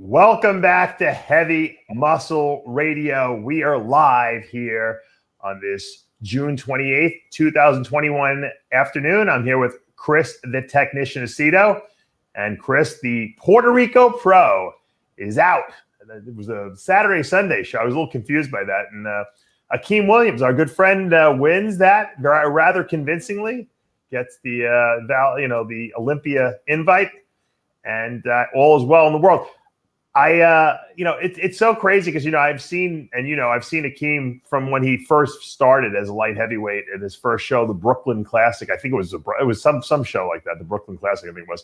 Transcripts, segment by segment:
Welcome back to Heavy Muscle Radio. We are live here on this June 28th, 2021 afternoon. I'm here with Chris, the technician Aceto, and Chris, the Puerto Rico pro, is out. It was a Saturday-Sunday show. I was a little confused by that. And Akeem Williams, our good friend, wins that rather convincingly, gets the Olympia invite, and all is well in the world. It's so crazy because, I've seen Akeem from when he first started as a light heavyweight at his first show, the Brooklyn Classic. I think it was some show like that, the Brooklyn Classic, I think it was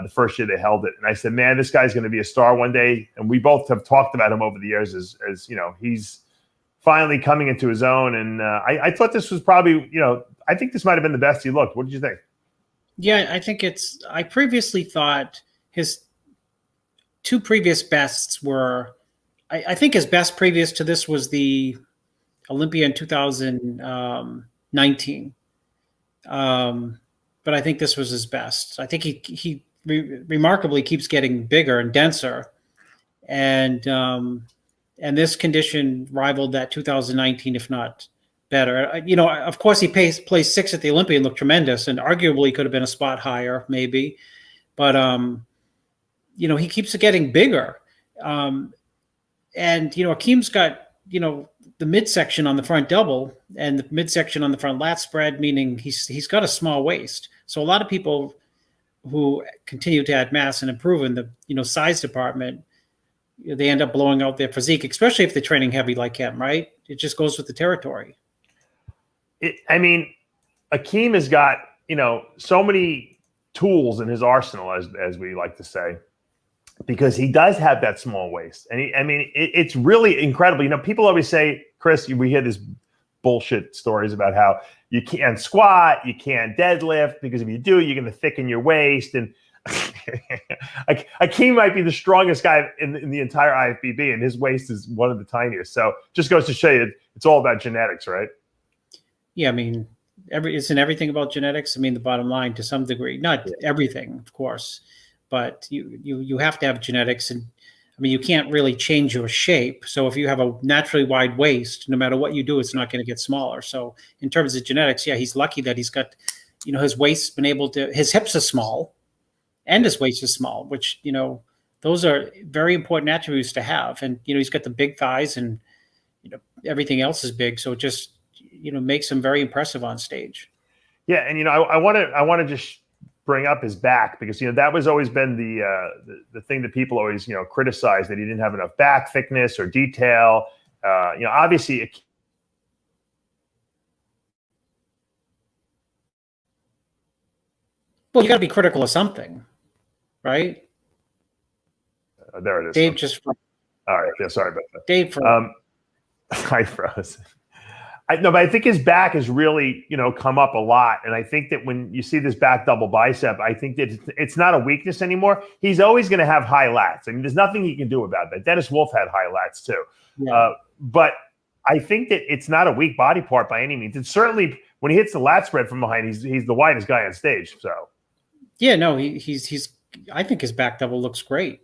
the first year they held it. And I said, man, this guy's going to be a star one day. And we both have talked about him over the years as he's finally coming into his own. And I thought this was probably, I think this might have been the best he looked. What did you think? Yeah, I previously thought his two previous bests were, I think his best previous to this was the Olympia in 2019. But I think this was his best. I think he remarkably keeps getting bigger and denser. And this condition rivaled that 2019, if not better. Of course, he placed sixth at the Olympia and looked tremendous, and arguably could have been a spot higher, maybe. But he keeps getting bigger. Akeem's got, the midsection on the front double and the midsection on the front lat spread, meaning he's got a small waist. So a lot of people who continue to add mass and improve in the, size department, they end up blowing out their physique, especially if they're training heavy like him, right? It just goes with the territory. Akeem has got, so many tools in his arsenal, as we like to say, because he does have that small waist. And it's really incredible. People always say, Chris, we hear this bullshit stories about how you can't squat, you can't deadlift, because if you do, you're going to thicken your waist. And Akeem might be the strongest guy in the entire IFBB, and his waist is one of the tiniest. So just goes to show you, it's all about genetics, right? Yeah, isn't everything about genetics? The bottom line, to some degree, not everything, of course. But you have to have genetics, and you can't really change your shape. So if you have a naturally wide waist, no matter what you do, it's not going to get smaller. So in terms of genetics, yeah, he's lucky that he's got, his waist's been able to, his hips are small and his waist is small, which, those are very important attributes to have. And, he's got the big thighs, and, everything else is big. So it just, makes him very impressive on stage. Yeah. And, I want to just bring up his back, because that was always been the thing that people always criticize, that he didn't have enough back thickness or detail. Obviously, well, you got to be critical of something, right? There it is. Dave just. All right. Yeah. Sorry about that. Dave. I froze. No, but I think his back has really, come up a lot. And I think that when you see this back double bicep, I think that it's not a weakness anymore. He's always going to have high lats. There's nothing he can do about that. Dennis Wolf had high lats too. Yeah. But I think that it's not a weak body part by any means. It's certainly, when he hits the lat spread from behind, he's the widest guy on stage. So, yeah, no, he's. I think his back double looks great.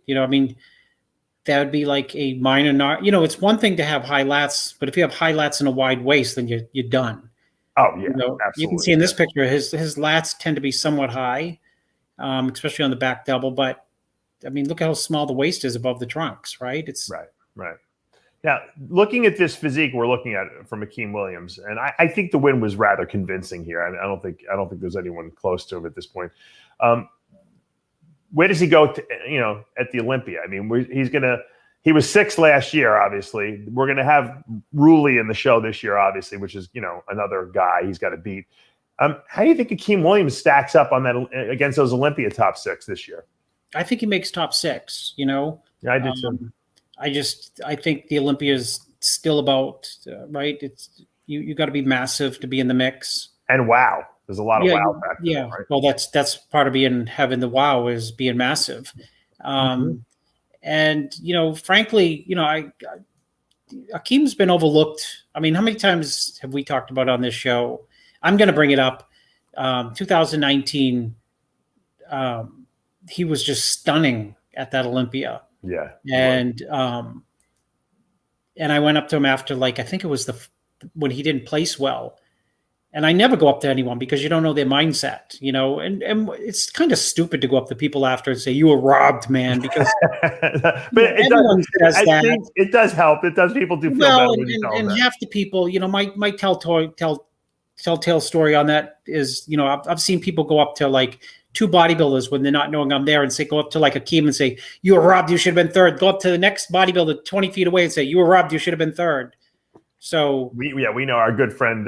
That would be like a minor, it's one thing to have high lats, but if you have high lats and a wide waist, then you're done. Oh yeah, absolutely. You can see in this picture, his lats tend to be somewhat high, especially on the back double. But look how small the waist is above the trunks, right? It's right. Now, looking at this physique, we're looking at it from Akeem Williams, and I think the win was rather convincing here. I don't think there's anyone close to him at this point. Where does he go to, at the Olympia? He was sixth last year, obviously. We're going to have Rulli in the show this year, obviously, which is, another guy he's got to beat. How do you think Akeem Williams stacks up on that against those Olympia top six this year? I think he makes top six, Yeah, I do too. I think the Olympia is still about, right? It's you got to be massive to be in the mix. And wow. There's a lot of wow back there. Yeah, right? Well, that's part of having the wow is being massive, and frankly, Akeem's been overlooked. How many times have we talked about on this show? I'm going to bring it up. 2019, he was just stunning at that Olympia. Yeah. And I went up to him after, like, I think it was when he didn't place well. And I never go up to anyone because you don't know their mindset, and it's kind of stupid to go up to people after and say, "You were robbed, man," because but everyone says that. I think it does help. It does. People do feel well, better when you tell them that. Half the people, my telltale story on that is, I've seen people go up to like two bodybuilders when they're not knowing I'm there and say, go up to like Akeem and say, "You were robbed, you should have been third." Go up to the next bodybuilder 20 feet away and say, "You were robbed, you should have been third." So we know our good friend.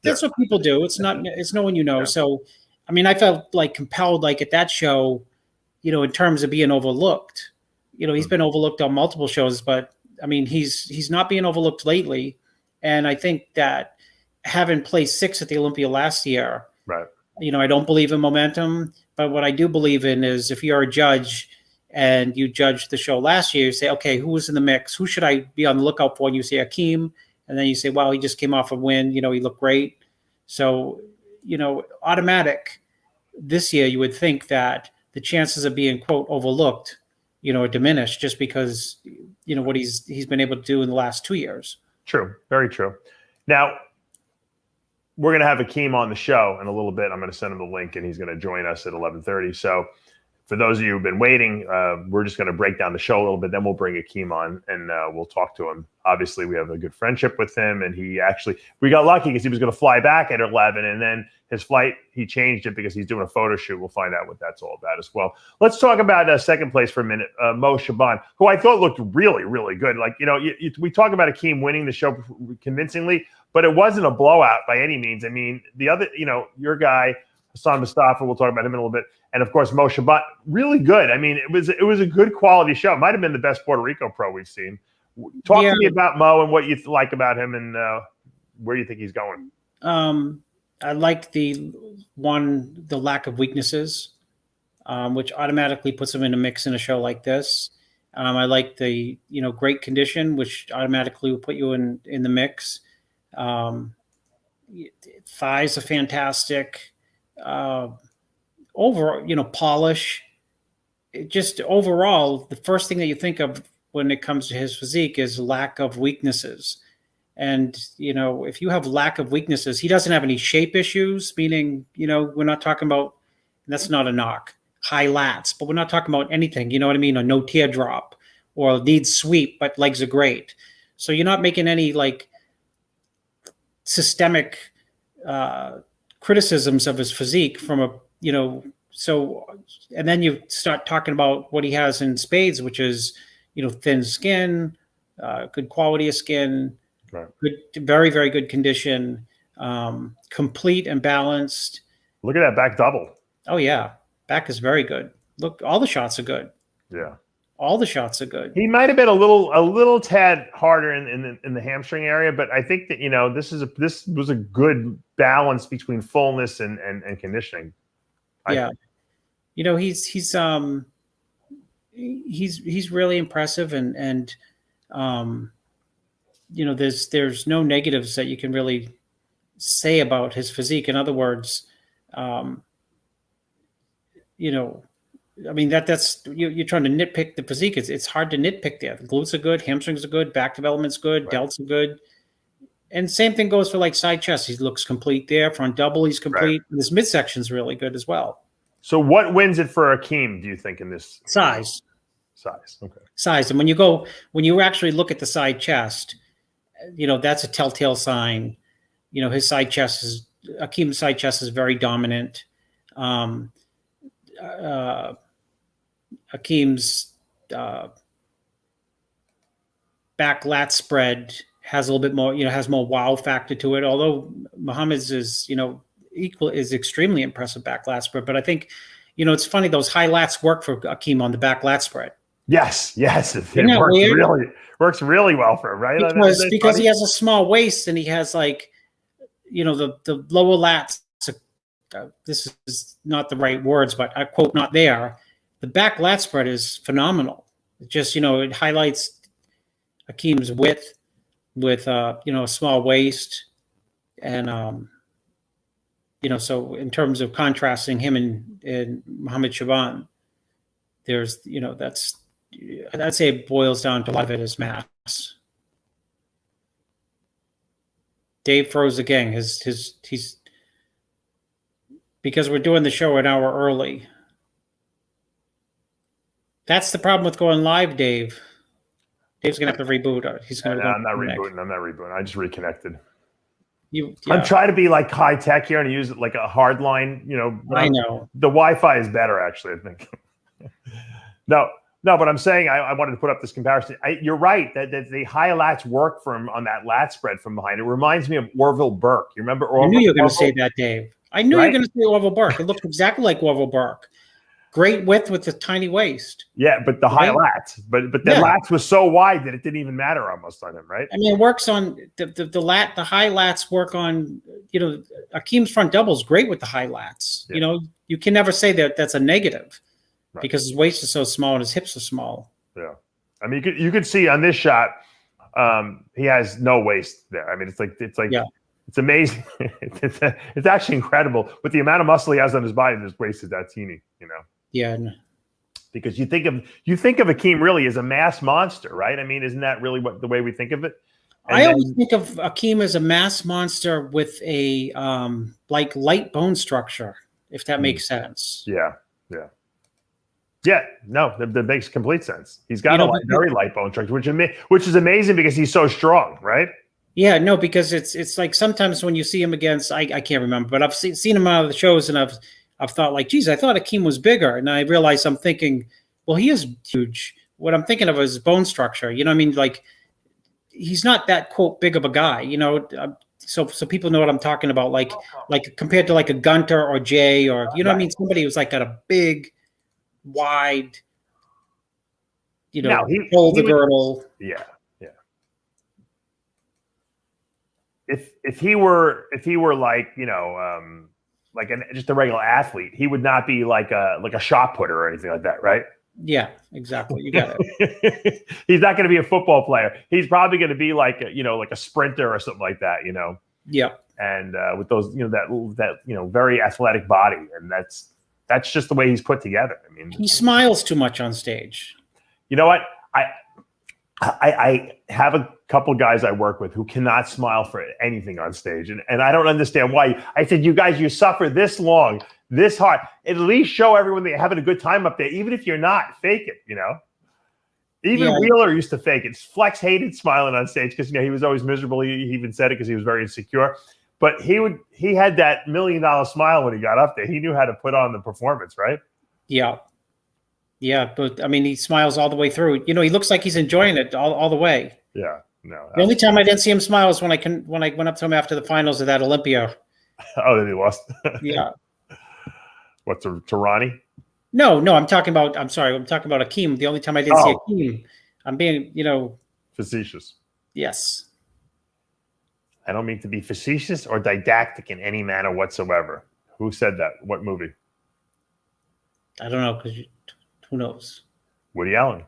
That's what people do. It's no one you know. Yeah. So, I mean, I felt like compelled, like at that show, in terms of being overlooked. He's been overlooked on multiple shows, but I mean, he's not being overlooked lately. And I think that having placed 6th at the Olympia last year, right? I don't believe in momentum, but what I do believe in is if you're a judge and you judged the show last year, you say, okay, who was in the mix? Who should I be on the lookout for? And you say Akeem, and then you say, well, he just came off a win. He looked great. So, automatic this year, you would think that the chances of being, quote, overlooked, are diminished just because, what he's been able to do in the last 2 years. True. Very true. Now, we're going to have Akeem on the show in a little bit. I'm going to send him the link, and he's going to join us at 11:30. So, for those of you who've been waiting, we're just going to break down the show a little bit. Then we'll bring Akeem on and we'll talk to him. Obviously, we have a good friendship with him. And we got lucky because he was going to fly back at 11. And then his flight, he changed it because he's doing a photo shoot. We'll find out what that's all about as well. Let's talk about second place for a minute. Mo Shaban, who I thought looked really, really good. Like, we talk about Akeem winning the show convincingly, but it wasn't a blowout by any means. I mean, the other, your guy, Hassan Mustafa, we'll talk about him in a little bit. And of course, Mo Shaban, really good. I mean, it was a good quality show. It might have been the best Puerto Rico pro we've seen. Talk to me about Mo and what you like about him and where you think he's going. I like the lack of weaknesses, which automatically puts him in a mix in a show like this. I like the great condition, which automatically will put you in the mix. Thighs are fantastic. Overall, polish. Just overall, the first thing that you think of when it comes to his physique is lack of weaknesses. And, if you have lack of weaknesses, he doesn't have any shape issues, meaning, we're not talking about, that's not a knock, high lats, but we're not talking about anything, you know what I mean? Or no teardrop or needs sweep, but legs are great. So you're not making any like systemic criticisms of his physique from so, and then you start talking about what he has in spades, which is, thin skin, good quality of skin, right. Good, very, very good condition, complete and balanced. Look at that back double. Oh yeah. Back is very good. Look, all the shots are good. Yeah. All the shots are good. He might have been a little tad harder in the hamstring area, but I think that this was a good balance between fullness and conditioning. Yeah, he's really impressive, and there's no negatives that you can really say about his physique. In other words, I mean, that's you're trying to nitpick the physique. It's hard to nitpick there. The glutes are good, hamstrings are good, back development's good, right. Delts are good. And same thing goes for like side chest. He looks complete there. Front double, he's complete. Right. His midsection's really good as well. So what wins it for Akeem, do you think, in this? Size. Size, okay. Size. And when you actually look at the side chest, that's a telltale sign. His side chest Akeem's side chest is very dominant. Akeem's back lat spread has a little bit more, has more wow factor to it. Although Muhammad's is, is extremely impressive back lat spread. But I think, it's funny, those high lats work for Akeem on the back lat spread. Yes. It works really well for him, right? Because he has a small waist and he has like, the lower lats. This is not the right words, but I quote, not there. The back lat spread is phenomenal. It just, it highlights Akeem's width with, a small waist. And, so in terms of contrasting him and Muhammad Shaban, there's, I'd say it boils down to a lot of it is mass. Dave froze again. He's because we're doing the show an hour early. That's the problem with going live, Dave. Dave's gonna have to reboot. He's gonna. No, I'm not rebooting. I'm not rebooting. I just reconnected. Yeah. I'm trying to be like high tech here and use it like a hard line. I know the Wi-Fi is better actually. I think. No, but I'm saying I wanted to put up this comparison. You're right that the high lats work on that lat spread from behind. It reminds me of Orville Burke. You remember Orville? I knew you were going to say that, Dave. I knew you were going to say Orville Burke. It looked exactly like Orville Burke. Great width with a tiny waist. Yeah, but the high lats. But the lats was so wide that it didn't even matter almost on him, right? I mean, it works on the high lats work on, Akeem's front double is great with the high lats. Yeah. You can never say that that's a negative. Right. Because his waist is so small and his hips are small. Yeah, I mean, you could see on this shot, he has no waist there. I mean, it's amazing. It's actually incredible with the amount of muscle he has on his body. His waist is that teeny, Yeah. Because you think of Akeem really as a mass monster, right? I mean, isn't that really the way we think of it? I always think of Akeem as a mass monster with a light bone structure, if that makes sense. Yeah. Yeah, no, that makes complete sense. He's got a very light bone structure, which is amazing because he's so strong, right? Yeah, no, because it's like sometimes when you see him against, I can't remember, but I've seen him out of the shows, and I've thought like, geez, I thought Akeem was bigger, and I realized I'm thinking, well, he is huge. What I'm thinking of is bone structure. You know what I mean? Like, he's not that quote big of a guy. So people know what I'm talking about. Like compared to like a Gunter or Jay or what I mean, somebody who's like got a big, wide, hold the girdle. Yeah. If he were like just a regular athlete, he would not be like a shot putter or anything like that, right? Yeah, exactly. You got it. He's not going to be a football player. He's probably going to be like a sprinter or something like that. Yeah. And with those that very athletic body, and that's just the way he's put together. I mean, he smiles too much on stage. You know what? I have a couple guys I work with who cannot smile for anything on stage, and I don't understand why. I said, you guys, you suffer this long, this hard. At least show everyone that you're having a good time up there, even if you're not. Fake it, Even Wheeler used to fake it. Flex hated smiling on stage because he was always miserable. He even said it because he was very insecure. But he had that $1 million smile when he got up there. He knew how to put on the performance, right? Yeah. Yeah, but I mean, he smiles all the way through. He looks like he's enjoying it all the way. Yeah, no. The only time I didn't see him smile was when I went up to him after the finals of that Olympia. Oh, then he lost. Yeah. What's to Ronnie? No, I'm talking about Akeem. The only time I didn't see Akeem, I'm being, facetious. Yes. I don't mean to be facetious or didactic in any manner whatsoever. Who said that? What movie? I don't know, because who knows? Woody Allen.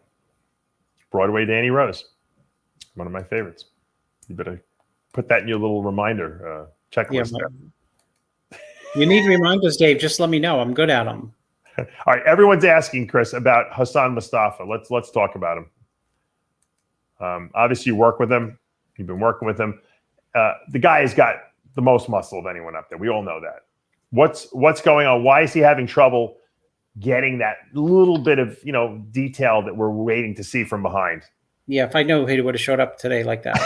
Broadway Danny Rose. One of my favorites. You better put that in your little reminder checklist. Yeah, you need reminders, Dave. Just let me know. I'm good at them. All right. Everyone's asking, Chris, about Hassan Mustafa. Let's talk about him. Obviously, you work with him. You've been working with him. The guy has got the most muscle of anyone up there. We all know that. What's going on? Why is he having trouble getting that little bit of detail that we're waiting to see from behind? Yeah, if I know he would have showed up today like that.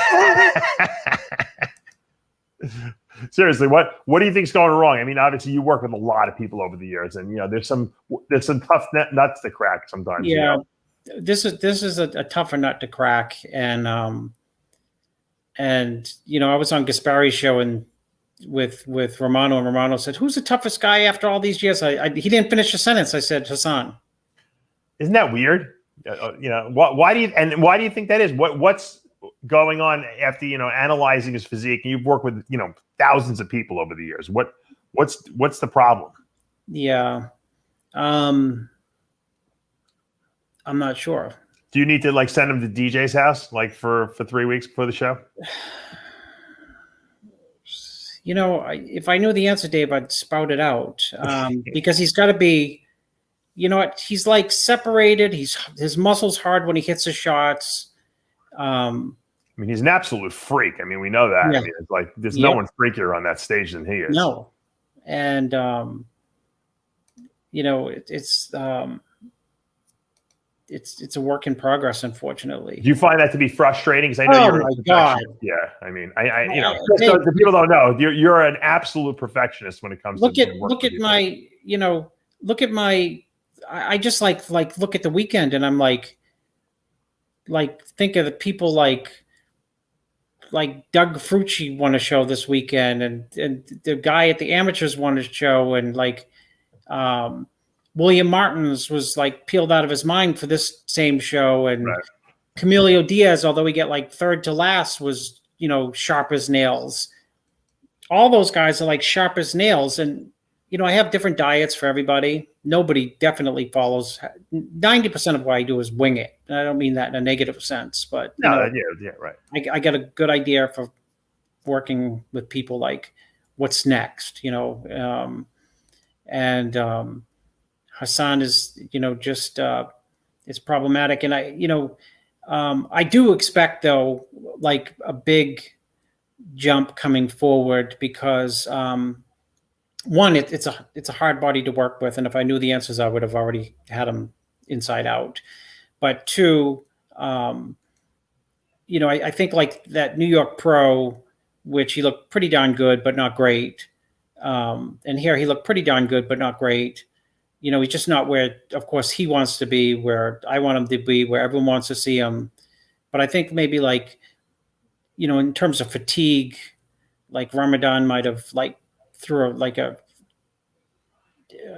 Seriously, what do you think's going wrong? I mean, obviously you work with a lot of people over the years, and there's some tough nuts to crack sometimes. Yeah, this is a tougher nut to crack, and I was on Gaspari's show and with Romano, and Romano said, "Who's the toughest guy after all these years?" He didn't finish the sentence. I said, "Hassan." Isn't that weird? Why do you think that is? What's going on after analyzing his physique? And you've worked with thousands of people over the years. What's the problem? Yeah, I'm not sure. Do you need to send him to DJ's house for 3 weeks before the show? If I knew the answer, Dave, I'd spout it out because he's got to be. you know what? He's like separated. His muscles hard when he hits his shots. I mean, he's an absolute freak. I mean, we know that. Yeah. I mean, it's like there's no one freakier on that stage than he is. No, and you know, it's a work in progress, unfortunately. Do you find that to be frustrating? Because I know you're a perfectionist. Yeah, I mean, I you know, the people don't know you're an absolute perfectionist when it comes to I just like look at the weekend, and I'm like think of the people like Doug Frucci won a show this weekend, and the guy at the amateurs won a show, and like William Martins was like peeled out of his mind for this same show, and right. Camilo Diaz, although he get like third to last, was, you know, sharp as nails. All those guys are like sharp as nails, and you know, I have different diets for everybody. Nobody definitely follows. 90% of what I do is wing it, and I don't mean that in a negative sense, but right. I got a good idea for working with people, like what's next, you know, and Hassan is, you know, just it's problematic, and I do expect though like a big jump coming forward, because one, it's a hard body to work with, and if I knew the answers, I would have already had him inside out. But two, you know, I think like that New York Pro, which he looked pretty darn good but not great, and here he looked pretty darn good but not great. You know, he's just not where, of course, he wants to be, where I want him to be, where everyone wants to see him. But I think maybe like, you know, in terms of fatigue, like Ramadan might have like threw like a,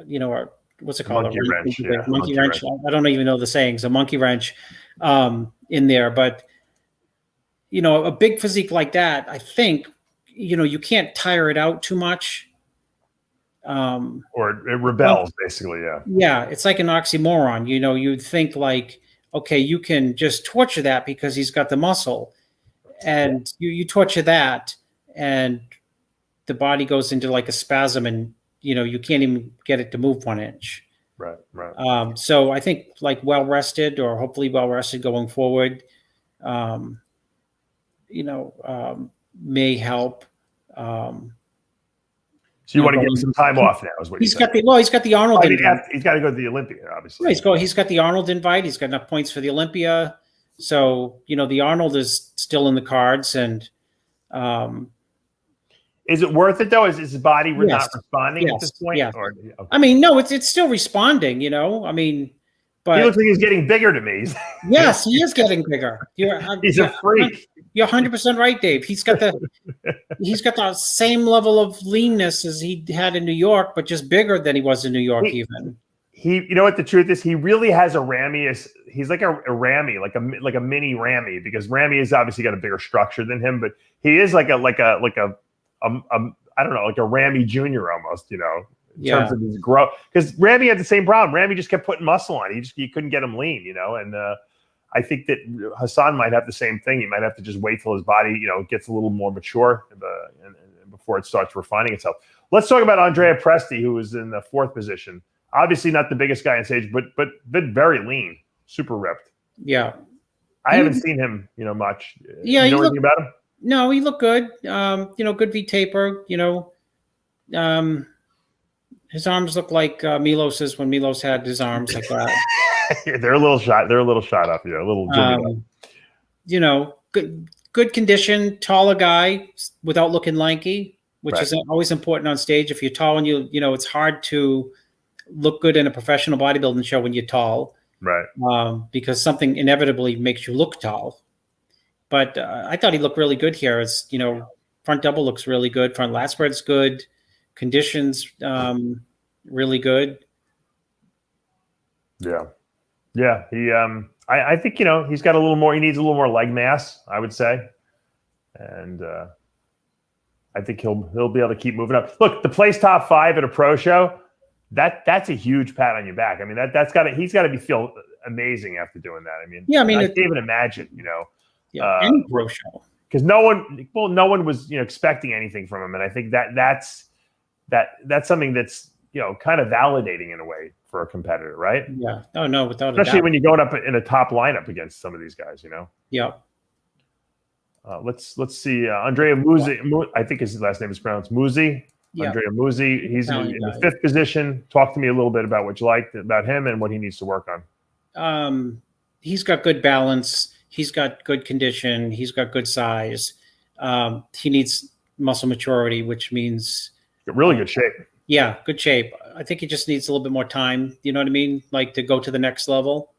you know, what's it called? Monkey wrench. I don't even know the sayings. A monkey wrench in there. But, you know, a big physique like that, I think, you know, you can't tire it out too much. Or it rebels, basically. Yeah, it's like an oxymoron. You know, you'd think like, okay, you can just torture that because he's got the muscle, and you torture that, and the body goes into like a spasm, and you know, you can't even get it to move 1 inch. Right. So I think like well rested, or hopefully well rested going forward, you know, may help. So you want to give him some time off now, is what he's got the Arnold. He's got to go to the Olympia, obviously. Yeah, he's got the Arnold invite. He's got enough points for the Olympia. So, you know, the Arnold is still in the cards. And is it worth it though? Is his body not responding at this point? Yeah. I mean, no, it's still responding, you know. I mean, but he looks like he's getting bigger to me. Yes, he is getting bigger. He's a freak. You're 100% right, Dave. He's got the same level of leanness as he had in New York, but just bigger than he was in New York. You know what the truth is? He really has a Ramy. He's like a Ramy, like a mini Ramy, because Ramy has obviously got a bigger structure than him, but he is like a I don't know, like a Ramy Jr. almost, you know, in terms of his growth. Because Ramy had the same problem. Ramy just kept putting muscle on. You couldn't get him lean, you know, and I think that Hassan might have the same thing. He might have to just wait till his body, you know, gets a little more mature before it starts refining itself. Let's talk about Andrea Presti, who was in the 4th position. Obviously not the biggest guy on stage, but very lean, super ripped. Yeah. I haven't seen him, you know, much. Yeah. You know anything about him? No, he looked good. You know, good V taper, you know. His arms look like Milos's when Milos had his arms like that. They're a little shot up, yeah, a little you know, good condition, taller guy without looking lanky, which is always important on stage. If you're tall and you know, it's hard to look good in a professional bodybuilding show when you're tall. Right. Because something inevitably makes you look tall. But I thought he looked really good here. It's, you know, front double looks really good. Front lat spread's good. Conditions really good. Yeah. Yeah. He I think, you know, he's got he needs a little more leg mass, I would say. And I think he'll be able to keep moving up. Look, to place top 5 at a pro show, that's a huge pat on your back. I mean, he's got to feel amazing after doing that. I mean, yeah, I mean, I can't even imagine, you know. Yeah, any pro show. Because no one was, you know, expecting anything from him, and I think that's something that's, you know, kind of validating in a way for a competitor, right? Yeah. Oh no, without Especially a doubt. when you're going up in a top lineup against some of these guys, you know. Yeah. Let's see. Andrea Muzi, I think his last name is pronounced Muzi. Yeah. Andrea Muzi. He's in Italian the guy. fifth position. Talk to me a little bit about what you liked about him and what he needs to work on. He's got good balance. He's got good condition. He's got good size. He needs muscle maturity, which means Really good shape. Yeah, good shape. I think he just needs a little bit more time. You know what I mean? Like to go to the next level.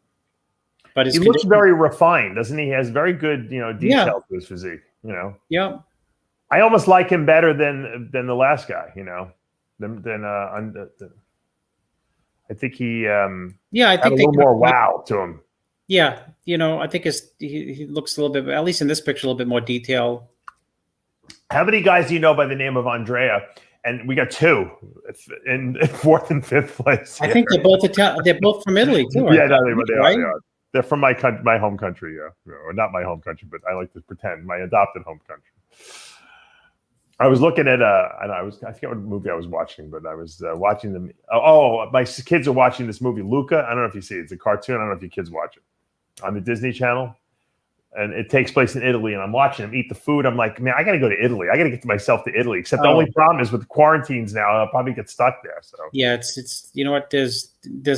But He looks very refined, doesn't he? He has very good, detail to his physique. You know. Yeah. I almost like him better than the last guy. You know, I think he I had think a little more wow to him. Yeah, I think he looks a little bit, at least in this picture, a little bit more detail. How many guys do you know by the name of Andrea? And we got two in fourth and fifth place. I think they're both from Italy too. Yeah, no, they right? are. They're from my home country. Yeah, or not my home country, but I like to pretend my adopted home country. I was looking at I forget what movie I was watching, but I was watching them. Oh, my kids are watching this movie, Luca. I don't know if you see it. It's a cartoon. I don't know if you kids watch it on the Disney Channel. And it takes place in Italy, and I'm watching them eat the food. I'm like, man, I got to go to Italy. I got to get myself to Italy. Except the only problem is with the quarantines now, I'll probably get stuck there. So yeah, it's you know what? There's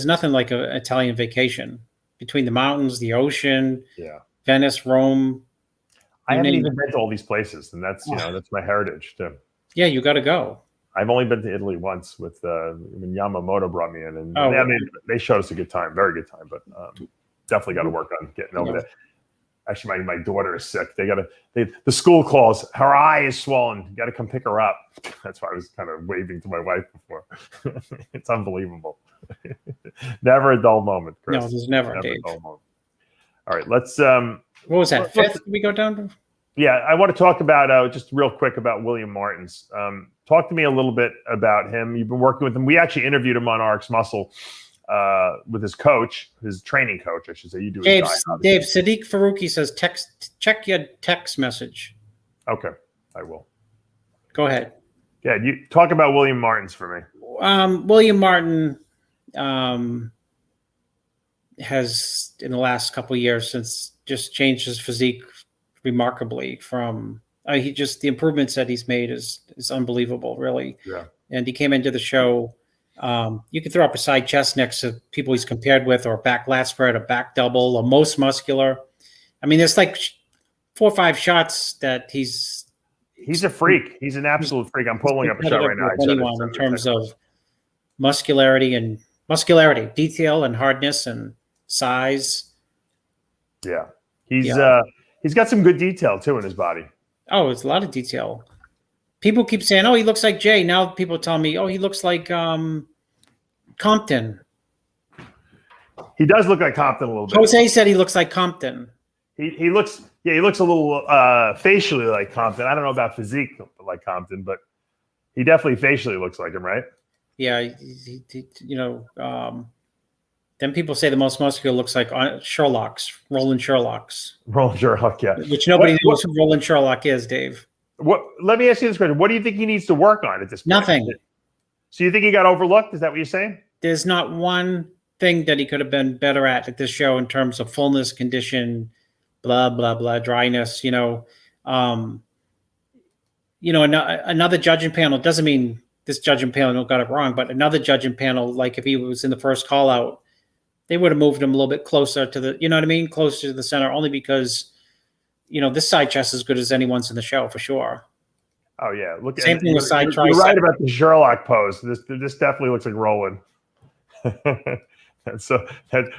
nothing like an Italian vacation between the mountains, the ocean, Venice, Rome. I haven't even been to all these places, and that's that's my heritage too. Yeah, you got to go. I've only been to Italy once with when Yamamoto brought me in, and they showed us a good time, very good time. But definitely got to work on getting over there. Actually, my daughter is sick. The school calls. Her eye is swollen. You got to come pick her up. That's why I was kind of waving to my wife before. It's unbelievable. Never a dull moment, Chris. No, there's never a Dave. dull moment. All right, let's. What was that? Fifth? We go down to. Yeah, I want to talk about just real quick about William Martins. Talk to me a little bit about him. You've been working with him. We actually interviewed him on RX Muscle. With his coach, his training coach, I should say. You do. Dave Sadiq Faruqi says, check your text message. Okay, I will. Go ahead. Yeah, you talk about William Martins for me. William Martin has, in the last couple of years, since just changed his physique remarkably. From the improvements that he's made is unbelievable, really. Yeah. And he came into the show. You can throw up a side chest next to people he's compared with, or a back lat spread, a back double, or most muscular. I mean, there's like 4 or 5 shots that he's a freak. He's an absolute freak. I'm pulling up a shot right now. Anyone in terms of muscularity, detail and hardness and size. Yeah. He's got some good detail too in his body. Oh, it's a lot of detail. People keep saying, "Oh, he looks like Jay." Now people tell me, "Oh, he looks like Compton." He does look like Compton a little bit. Jose said he looks like Compton. He looks a little facially like Compton. I don't know about physique like Compton, but he definitely facially looks like him, right? Yeah, then people say the most muscular looks like Sherlock's, Roland Sherlock's. Roland Sherlock, yeah. Which nobody knows who Roland Sherlock is, Dave. Let me ask you this question. What do you think he needs to work on at this point? Nothing. So you think he got overlooked? Is that what you're saying? There's not one thing that he could have been better at this show in terms of fullness, condition, blah, blah, blah, dryness, another judging panel doesn't mean this judging panel got it wrong, but another judging panel, like if he was in the first call out, they would have moved him a little bit closer to the, closer to the center, only because this side chest is as good as anyone's in the show for sure. Oh yeah, look. Same thing with side tricep. You're right about the Sherlock pose. This definitely looks like Roland. So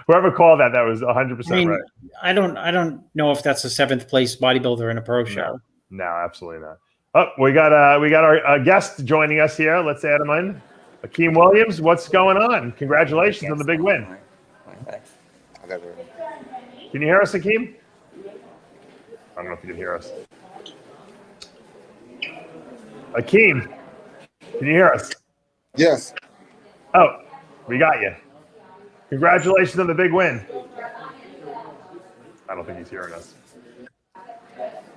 whoever called that was 100% right. I don't know if that's a 7th place bodybuilder in a pro show. No, absolutely not. Oh, we got our guest joining us here. Let's add him in. Akeem Williams, what's going on? Congratulations on the big win. Thanks. Can you hear us, Akeem? I don't know if you can hear us. Akeem, can you hear us? Yes. Oh, we got you. Congratulations on the big win. I don't think he's hearing us.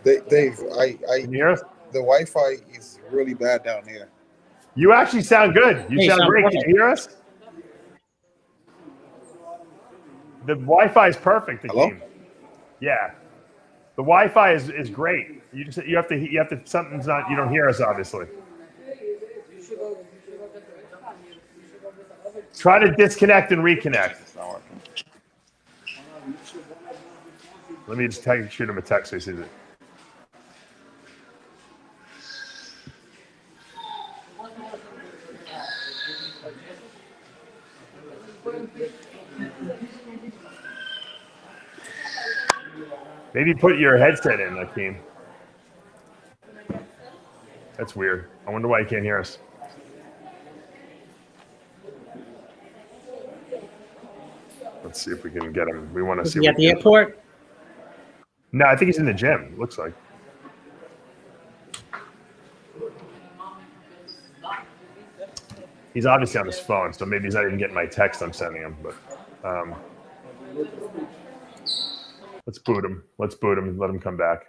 Dave, can you hear us? The Wi-Fi is really bad down here. You actually sound good. You sound great. Can you hear us? The Wi-Fi is perfect. Hello? Akeem. Yeah, the Wi-Fi is great. You have to something's not. You don't hear us obviously. Try to disconnect and reconnect. It's not working. Let me just shoot him a text so he sees it. Maybe put your headset in, Akeem. That's weird. I wonder why he can't hear us. Let's see if we can get him. We want to Is see. he at the airport? No, I think he's in the gym. Looks like. He's obviously on his phone, so maybe he's not even getting my text I'm sending him. But let's boot him. Let's boot him and let him come back.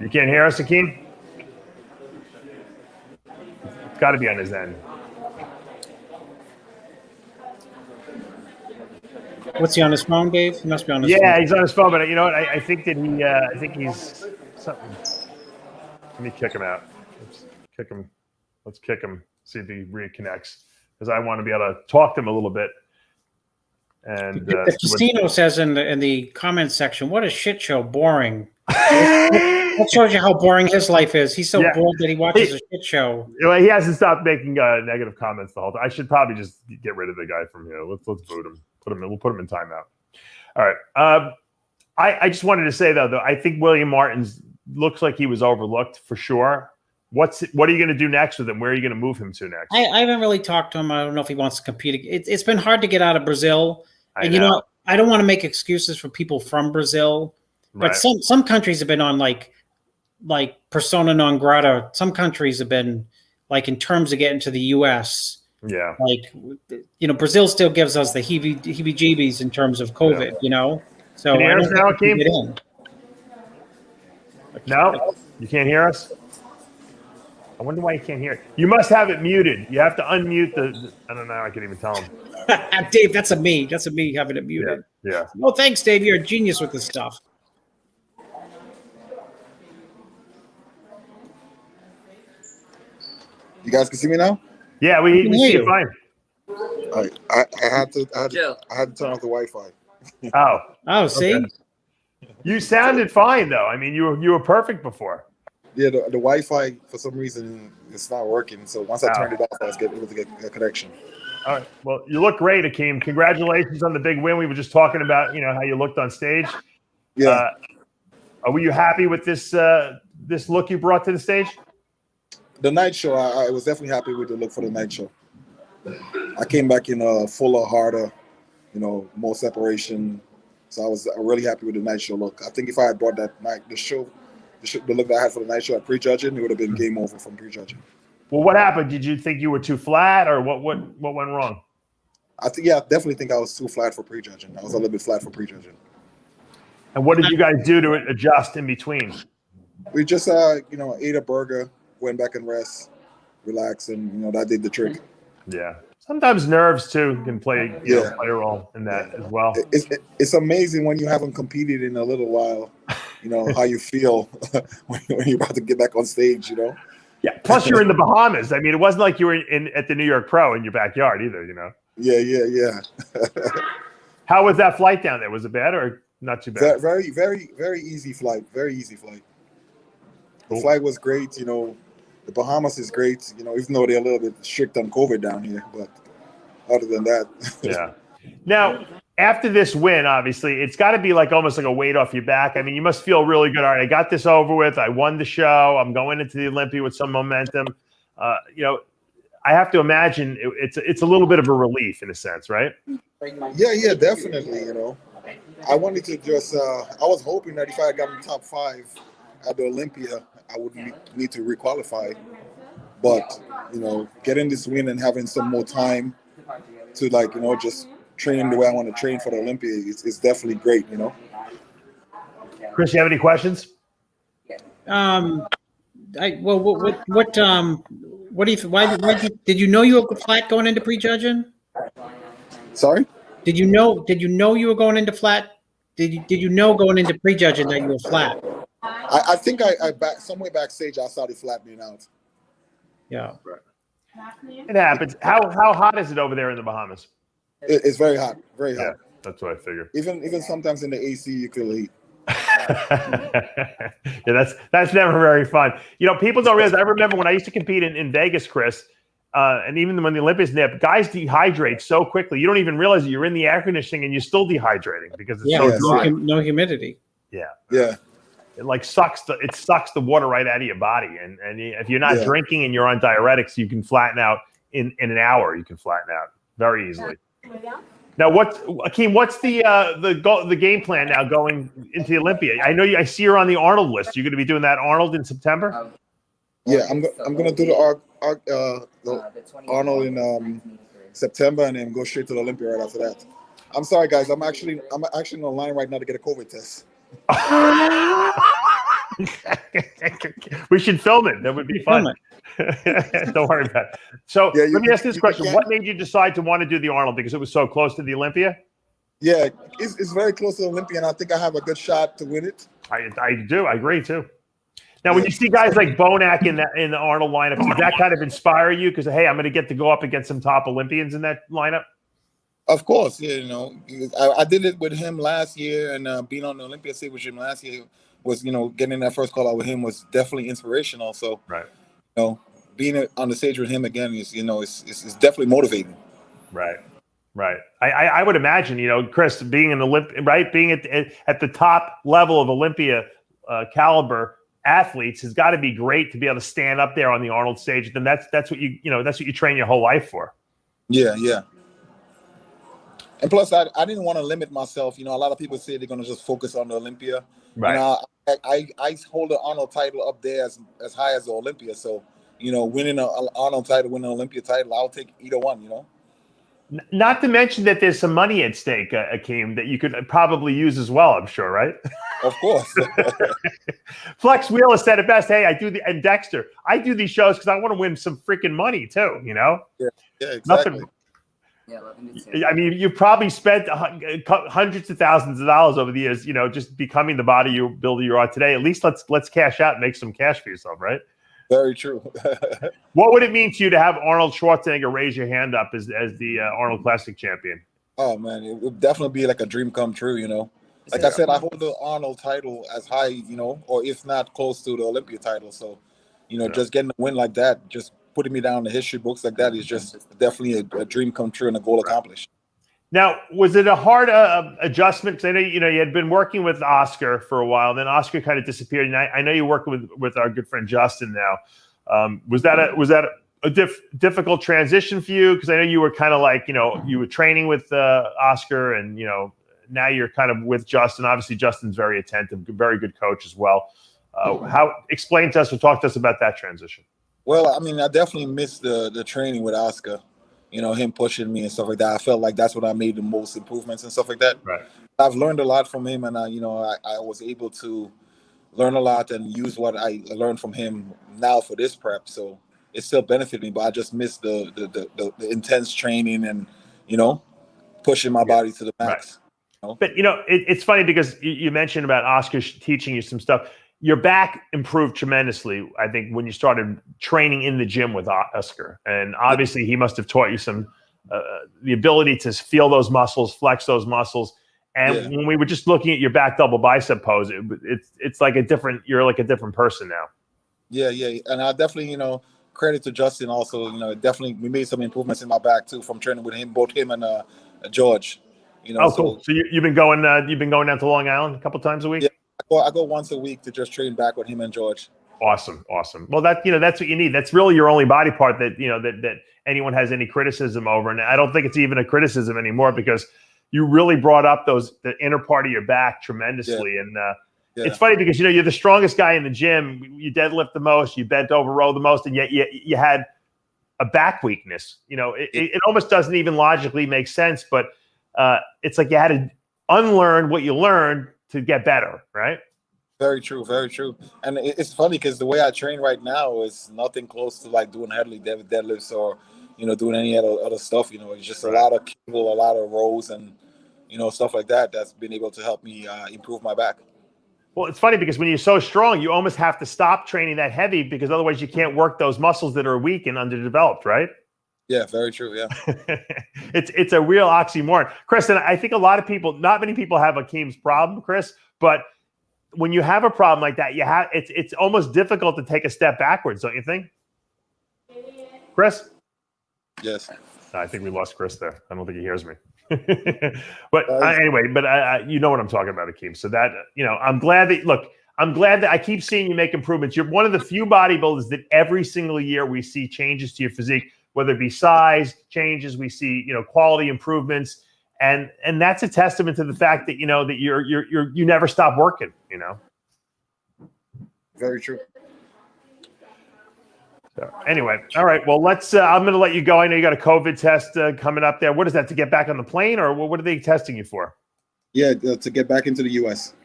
You can't hear us, Akeem? It's got to be on his end. What's he on his phone, Dave? He must be on his phone. Yeah, he's on his phone, but you know what? I think that I think he's something. Let me kick him out. Let's kick him. Let's kick him. See if he reconnects, because I want to be able to talk to him a little bit. And Castino says in the comments section, "What a shit show! Boring." That shows you how boring his life is. He's so bored that he watches a shit show. He hasn't stopped making negative comments the whole time. I should probably just get rid of the guy from here. Let's boot him. We'll put him in timeout. All right. I just wanted to say though, I think William Martins looks like he was overlooked for sure. What are you going to do next with him? Where are you going to move him to next? I haven't really talked to him. I don't know if he wants to compete. It's been hard to get out of Brazil. And you know, I don't want to make excuses for people from Brazil, but some countries have been on like persona non grata. Some countries have been like in terms of getting to the U.S. Yeah. Like, you know, Brazil still gives us the heebie-jeebies in terms of COVID, you know? So can you hear us now, Akeem? Get in. No? You can't hear us? I wonder why you can't hear it. You must have it muted. You have to unmute the I don't know. I can't even tell him. Dave, that's a me. That's a me having it muted. Yeah. Oh, thanks, Dave. You're a genius with this stuff. You guys can see me now? Yeah, we see you fine. I had to turn off the Wi-Fi. Oh, see? Okay. You sounded fine though. I mean, you were perfect before. Yeah, the Wi-Fi for some reason it's not working. So once I turned it off, I was able to get a connection. All right. Well, you look great, Akeem. Congratulations on the big win. We were just talking about, you know, how you looked on stage. Yeah. Were you happy with this this look you brought to the stage? The night show, I was definitely happy with the look for the night show. I came back in fuller, harder, you know, more separation. So I was really happy with the night show look. I think if I had brought that night, the look that I had for the night show at prejudging, it would have been game over from prejudging. Well, what happened? Did you think you were too flat, or what went wrong? I definitely think I was too flat for prejudging. I was a little bit flat for prejudging. And what did you guys do to adjust in between? We just ate a burger, went back and rest, relax, and you know that did the trick. Yeah. Sometimes nerves too can play a role in that as well. It's amazing when you haven't competed in a little while, you know, how you feel when you're about to get back on stage, you know. Yeah. Plus, you're in the Bahamas. I mean, it wasn't like you were at the New York Pro in your backyard either, you know. Yeah. How was that flight down there? Was it bad or not too bad? Very, very, very easy flight. Very easy flight. Cool. The flight was great. You know, the Bahamas is great. You know, even though they're a little bit strict on COVID down here, but other than that, yeah. Now, after this win, obviously, it's got to be like almost like a weight off your back. I mean, you must feel really good. All right, I got this over with. I won the show. I'm going into the Olympia with some momentum. You know, I have to imagine it's a little bit of a relief in a sense, right? Yeah, definitely. You know, I wanted to just. I was hoping that if I got in top 5 at the Olympia, I would need to requalify. But you know, getting this win and having some more time to just training the way I want to train for the Olympia is definitely great. You know. Chris, you have any questions? What do you? Why did you know you were flat going into prejudging? Sorry. Did you know? Did you know you were going into flat? Did you know going into prejudging that you were flat? I think I back somewhere backstage I started flattening out. Yeah. It happens. How hot is it over there in the Bahamas? It's very hot, very hot. Yeah, that's what I figured. Even sometimes in the AC you could eat. Yeah, that's never very fun. People don't realize. I remember when I used to compete in Vegas, Chris, and even when the Olympics nip, guys dehydrate so quickly. You don't even realize that you're in the air conditioning and you're still dehydrating because it's so dry. No humidity. Yeah. It sucks the water right out of your body, and if you're not drinking and you're on diuretics, you can flatten out in an hour. You can flatten out very easily. Now, Akeem? What's the game plan now going into the Olympia? I see you're on the Arnold list. You're going to be doing that Arnold in September. Yeah, I'm going to do the Arnold in September, and then go straight to the Olympia right after that. I'm sorry, guys. I'm actually on the line right now to get a COVID test. We should film it. That would be fun. Don't worry about it. So let me ask this question: what made you decide to want to do the Arnold? Because it was so close to the Olympia. Yeah, it's very close to the Olympia, and I think I have a good shot to win it. I do. I agree too. Now, when you see guys like Bonac in the Arnold lineup, does that kind of inspire you? Because hey, I'm going to get to go up against some top Olympians in that lineup. Of course, yeah. I did it with him last year, and being on the Olympia stage with him last year was, getting that first call out with him was definitely inspirational. So, right, being on the stage with him again is, it's definitely motivating. Right. I would imagine, Chris, being an being at the top level of Olympia caliber athletes has got to be great to be able to stand up there on the Arnold stage. Then that's what that's what you train your whole life for. Yeah. And plus, I didn't want to limit myself. A lot of people say they're going to just focus on the Olympia. Right. I hold the Arnold title up there as high as the Olympia. So, winning an Arnold title, winning an Olympia title, I'll take either one, Not to mention that there's some money at stake, Akeem, that you could probably use as well, I'm sure, right? Of course. Flex Wheeler said it best. Hey, and Dexter, I do these shows because I want to win some freaking money too, Yeah, exactly. Nothing. I mean, you probably spent hundreds of thousands of dollars over the years, just becoming the bodybuilder you are today. At least let's cash out and make some cash for yourself, right? Very true. What would it mean to you to have Arnold Schwarzenegger raise your hand up as the Arnold Classic champion? Oh man, it would definitely be like a dream come true. Like I said, I hold the Arnold title as high, or if not close to the Olympia title. So, just getting a win like that, just putting me down in the history books like that is just definitely a dream come true and a goal accomplished. Now, was it a hard adjustment? Because I know you had been working with Oscar for a while, then Oscar kind of disappeared, and I know you're working with our good friend Justin now. Was that a difficult transition for you? Because I know you were kind of like you were training with Oscar, and now you're kind of with Justin. Obviously, Justin's very attentive, very good coach as well. Explain to us or talk to us about that transition. Well, I mean, I definitely missed the training with Oscar. Him pushing me and stuff like that. I felt like that's when I made the most improvements and stuff like that. Right. I've learned a lot from him, and I was able to learn a lot and use what I learned from him now for this prep. So it still benefited me, but I just missed the intense training and pushing my body to the max. Right. But it's funny because you mentioned about Oscar teaching you some stuff. Your back improved tremendously, I think, when you started training in the gym with Oscar. And obviously, he must have taught you some the ability to feel those muscles, flex those muscles. And when we were just looking at your back double bicep pose, it's like you're like a different person now. Yeah. And I definitely, credit to Justin also. Definitely we made some improvements in my back too from training with him, both him and George. Cool. So you've been going down to Long Island a couple times a week? Yeah. I go once a week to just train back with him and George. Awesome. Well, that's what you need. That's really your only body part that that anyone has any criticism over, and I don't think it's even a criticism anymore because you really brought up the inner part of your back tremendously. Yeah. And it's funny because you're the strongest guy in the gym. You deadlift the most, you bent over row the most, and yet you had a back weakness. It almost doesn't even logically make sense, but it's like you had to unlearn what you learned to get better, right? Very true. And it's funny because the way I train right now is nothing close to like doing heavily deadlifts or doing any other stuff. It's just a lot of cable, a lot of rows, and stuff like that. That's been able to help me improve my back. Well, it's funny because when you're so strong, you almost have to stop training that heavy because otherwise you can't work those muscles that are weak and underdeveloped, right? Yeah, very true. Yeah, it's a real oxymoron, Chris. And I think a lot of people, not many people have Akeem's problem, Chris. But when you have a problem like that, it's almost difficult to take a step backwards, don't you think, Chris? Yes. I think we lost Chris there. I don't think he hears me. But anyway, you know what I'm talking about, Akeem. So that, I'm glad that I keep seeing you make improvements. You're one of the few bodybuilders that every single year we see changes to your physique, whether it be size changes, we see, quality improvements. And that's a testament to the fact that, that you never stop working, Very true. So anyway, all right. Well, I'm going to let you go. I know you got a COVID test coming up there. What is that, to get back on the plane, or what are they testing you for? Yeah, to get back into the U.S.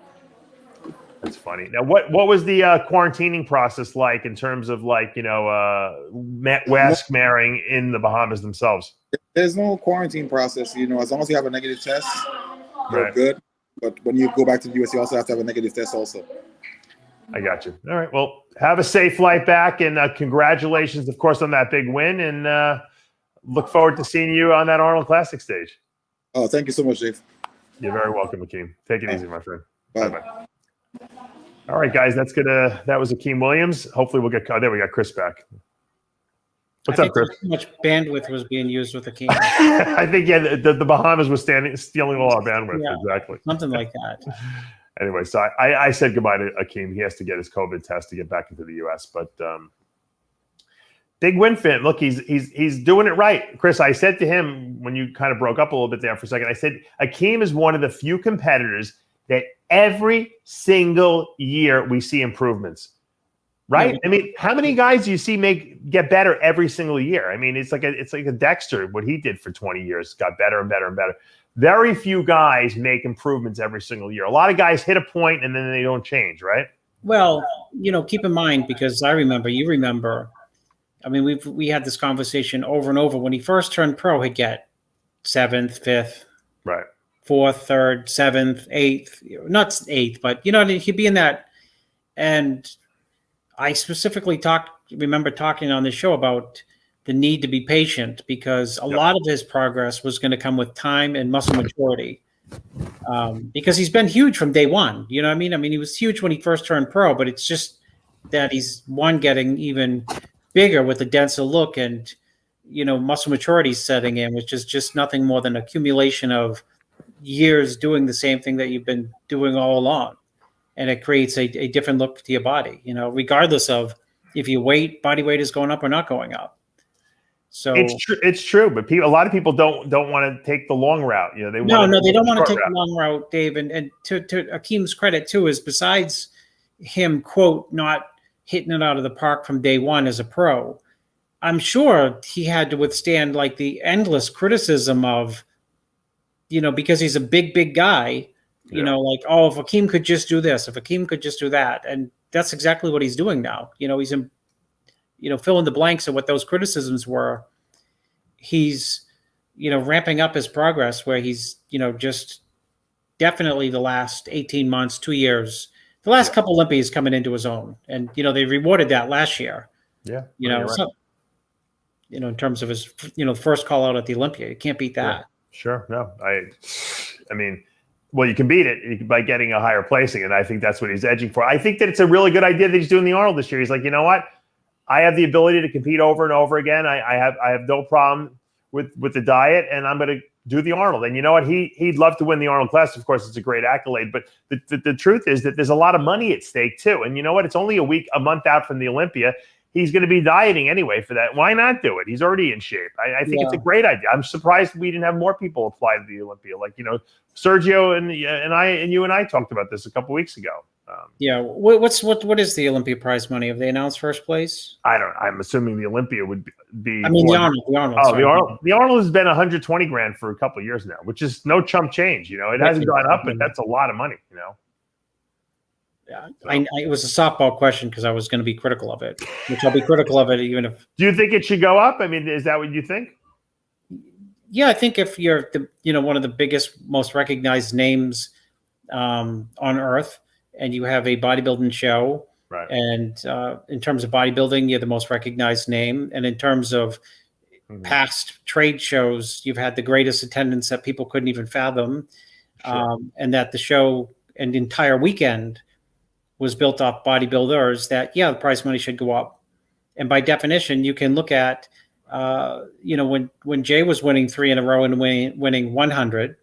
That's funny. Now, what was the quarantining process like in terms of mask wearing in the Bahamas themselves? There's no quarantine process. As long as you have a negative test, you're Right. good. But when you go back to the U.S., you also have to have a negative test also. I got you. All right. Well, have a safe flight back, and congratulations, of course, on that big win. And look forward to seeing you on that Arnold Classic stage. Oh, thank you so much, Dave. You're very welcome, Akeem. Take it easy, my friend. Bye. Bye-bye. All right, guys. That was Akeem Williams. Hopefully, we'll get. There we got Chris back. What's up, Chris? Too much bandwidth was being used with Akeem. I think the Bahamas was stealing all our bandwidth. Yeah. Exactly. Something like that. Anyway, so I said goodbye to Akeem. He has to get his COVID test to get back into the U.S. But big win for him. Look, he's doing it right, Chris. I said to him when you kind of broke up a little bit there for a second, I said Akeem is one of the few competitors that every single year we see improvements. Right? I mean, how many guys do you see get better every single year? I mean, it's like a Dexter. What he did for 20 years got better and better and better. Very few guys make improvements every single year. A lot of guys hit a point and then they don't change, right? Well, keep in mind, because you remember, I mean, we had this conversation over and over. When he first turned pro, he'd get 7th, 5th, Right. 4th, 3rd, 7th, 8th, not 8th, but he'd be in that. And I specifically remember talking on this show about the need to be patient, because a lot of his progress was going to come with time and muscle maturity. Because he's been huge from day one. You know what I mean? I mean, he was huge when he first turned pro, but it's just that he's getting even bigger with a denser look, and muscle maturity setting in, which is just nothing more than accumulation of years doing the same thing that you've been doing all along. And it creates a different look to your body, regardless of if your body weight is going up or not going up. So it's true, but a lot of people don't want to take the long route. They don't want to take the long route, Dave. And to Akeem's credit too, is besides him, quote, not hitting it out of the park from day one as a pro, I'm sure he had to withstand like the endless criticism of, because he's a big guy. If Akeem could just do this, if Akeem could just do that. And that's exactly what he's doing now. He's in, fill in the blanks of what those criticisms were. He's, ramping up his progress where he's, just definitely the last 18 months, 2 years, the last couple Olympias coming into his own. And, they rewarded that last year. Yeah. So, in terms of his, first call out at the Olympia, you can't beat that. Yeah. Sure. No, I mean, well, you can beat it by getting a higher placing, and I think that's what he's edging for. I think that it's a really good idea that he's doing the Arnold this year. He's like, you know what? I have the ability to compete over and over again. I have no problem with the diet, and I'm going to do the Arnold. And you know what? He'd love to win the Arnold Classic. Of course, it's a great accolade, but the truth is that there's a lot of money at stake too. And you know what? It's only a month out from the Olympia. He's going to be dieting anyway for that. Why not do it? He's already in shape. I think it's a great idea. I'm surprised we didn't have more people apply to the Olympia. Like, Sergio and you and I talked about this a couple weeks ago. What is the Olympia prize money? Have they announced first place? I'm assuming the Olympia would be. I mean, the Arnold. Oh, the Arnold has been $120,000 for a couple of years now, which is no chump change. It hasn't gone up, but that's a lot of money. It was a softball question because I was going to be critical of it, which I'll be critical of it even if. Do you think it should go up? I mean, is that what you think? Yeah, I think if you're one of the biggest, most recognized names on earth, and you have a bodybuilding show, right? And in terms of bodybuilding, you're the most recognized name, and in terms of past trade shows, you've had the greatest attendance that people couldn't even fathom, and that the show and the entire weekend was built off bodybuilders. That the prize money should go up, and by definition, you can look at. When Jay was winning 3 in a row and winning 100,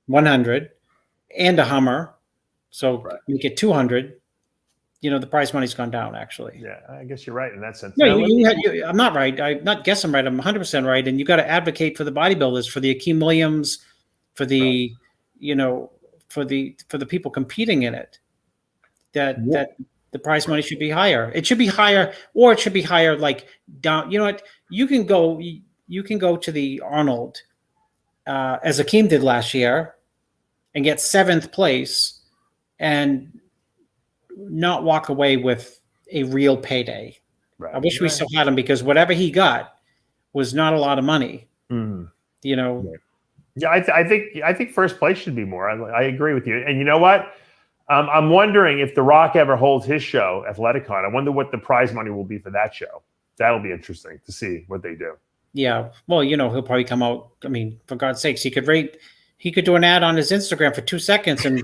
100 and a Hummer, so you get 200. The prize money's gone down actually. Yeah, I guess you're right in that sense. No, I'm not right. I'm not guessing right. I'm 100% right. And you got to advocate for the bodybuilders, for the Akeem Williams, for the for the people competing in it. That the prize money should be higher. It should be higher, or it should be higher like down. You know what? You can go to the Arnold as Akeem did last year and get 7th place and not walk away with a real payday. Right. I wish we still had him, because whatever he got was not a lot of money. Mm-hmm. Yeah, I think first place should be more. I agree with you. And you know what? I'm wondering if The Rock ever holds his show, Athleticon. I wonder what the prize money will be for that show. That'll be interesting to see what they do. Yeah. Well, he'll probably come out. I mean, for God's sakes, he could do an ad on his Instagram for 2 seconds and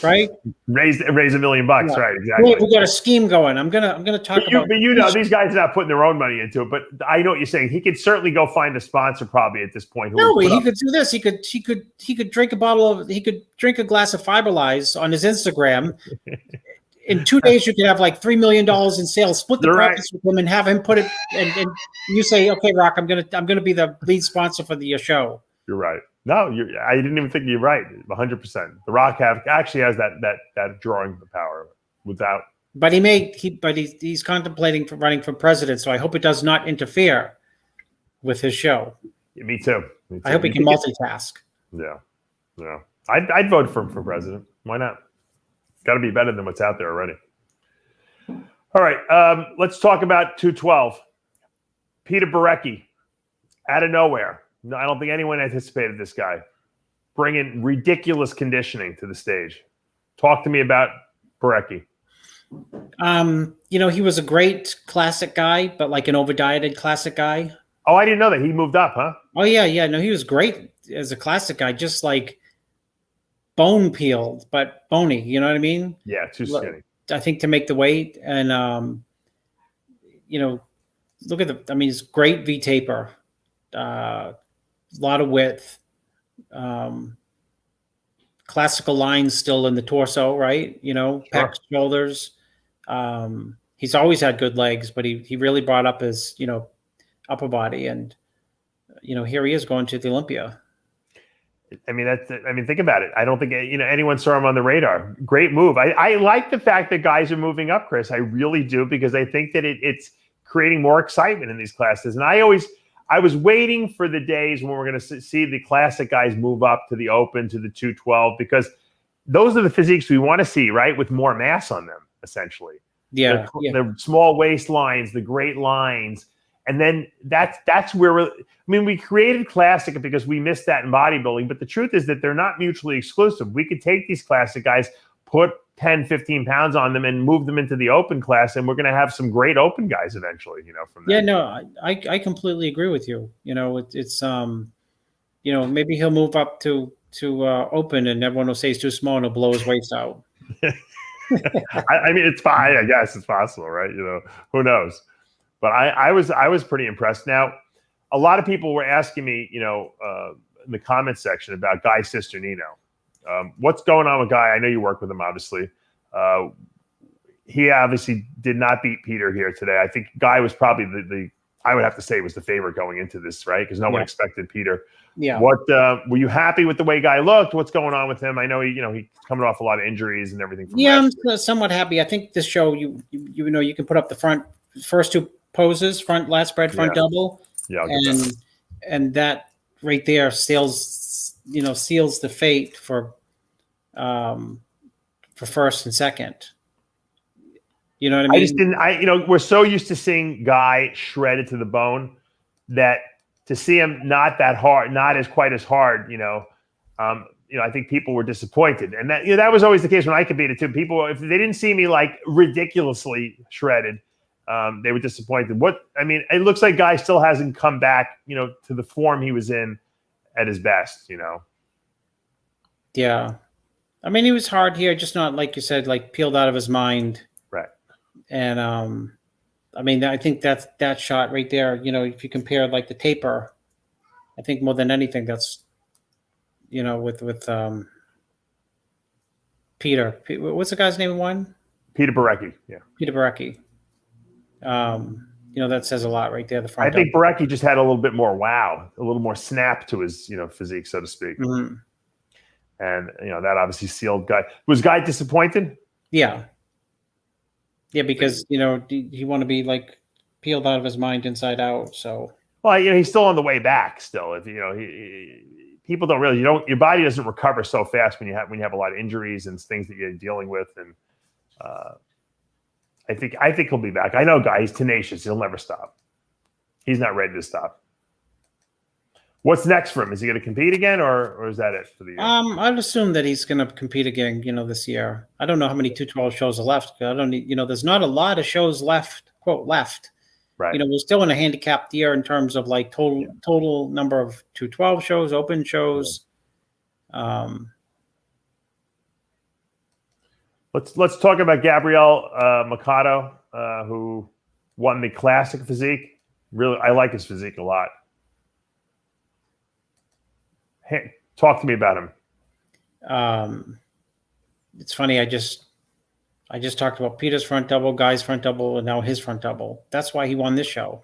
right? Raise $1 million, right? Exactly. We got a scheme going. I'm gonna talk about. But these guys are not putting their own money into it. But I know what you're saying. He could certainly go find a sponsor probably at this point. No, he could do this. He could drink a glass of Fiberlize on his Instagram. In 2 days, you could have like $3 million in sales. Split the profits with him and have him put it. And you say, okay, Rock, I'm gonna be the lead sponsor for the show. You're right. No, I didn't even think you're right. 100%. The Rock actually has that drawing power without. But he's contemplating for running for president. So I hope it does not interfere with his show. Yeah, me too. I hope he can multitask. Yeah. I'd vote for him for president. Why not? It's got to be better than what's out there already. All right. Let's talk about 212. Peter Borecki, out of nowhere. No, I don't think anyone anticipated this guy bringing ridiculous conditioning to the stage. Talk to me about Borecki. He was a great classic guy, but like an over-dieted classic guy. Oh, I didn't know that. He moved up, huh? Oh, yeah. No, he was great as a classic guy, just like bone peeled, but bony. You know what I mean? Yeah, too skinny. I think to make the weight. And, look at he's great V-taper. A lot of width, classical lines still in the torso, right? Pecs, shoulders. He's always had good legs, but he really brought up his, upper body. And, here he is going to the Olympia. Think about it. I don't think, anyone saw him on the radar. Great move. I like the fact that guys are moving up, Chris. I really do, because I think that it's creating more excitement in these classes. And I was waiting for the days when we're going to see the classic guys move up to the open, to the 212, because those are the physiques we want to see, right? With more mass on them, essentially. Yeah. The small waistlines, the great lines. And then that's where we created classic because we missed that in bodybuilding. But the truth is that they're not mutually exclusive. We could take these classic guys, put 10, 15 pounds on them and move them into the open class. And we're going to have some great open guys eventually, from there. Yeah, no, I completely agree with you. It's maybe he'll move up to open and everyone will say he's too small and he'll blow his waist out. It's fine. I guess it's possible, right? Who knows? But I was pretty impressed. Now, a lot of people were asking me, in the comment section about Guy Cisternino. What's going on with Guy? I know you work with him, obviously. He obviously did not beat Peter here today. I think Guy was probably I would have to say was the favorite going into this, right? Because no one expected Peter. Yeah. What were you happy with the way Guy looked? What's going on with him? I know he's coming off a lot of injuries and everything. I'm somewhat happy. I think this show you can put up the first 2 poses, front lat spread, front double. Yeah. And that right there seals the fate for for first and second. You know what I mean? I just didn't. We're so used to seeing Guy shredded to the bone that to see him not that hard, not as quite as hard, I think people were disappointed, and that was always the case when I competed too. People, if they didn't see me like ridiculously shredded, they were disappointed. It looks like Guy still hasn't come back, to the form he was in at his best. Yeah, he was hard here, just not like you said, like peeled out of his mind. Right. And I think that shot right there. If you compare like the taper, I think more than anything that's. With Peter. What's the guy's name who won? Peter Barecki. Yeah. Peter Barecki. That says a lot right there. The front. I think Barecki just had a little bit more wow, a little more snap to his, physique, so to speak. Mm-hmm. And, that obviously sealed Guy. Was Guy disappointed? Yeah. Yeah, because, he want to be like peeled out of his mind inside out. So. Well, he's still on the way back still. If, people don't really, your body doesn't recover so fast when you have a lot of injuries and things that you're dealing with. And I think he'll be back. I know Guy, he's tenacious. He'll never stop. He's not ready to stop. What's next for him? Is he going to compete again or is that it for the year? I'd assume that he's going to compete again, this year. I don't know how many 212 shows are left. I don't need, there's not a lot of shows left, quote, left. Right. We're still in a handicapped year in terms of like total number of 212 shows, open shows. Let's talk about Gabriel Mercado, who won the classic physique. Really, I like his physique a lot. Hey, talk to me about him. It's funny. I just talked about Peter's front double, Guy's front double, and now his front double. That's why he won this show.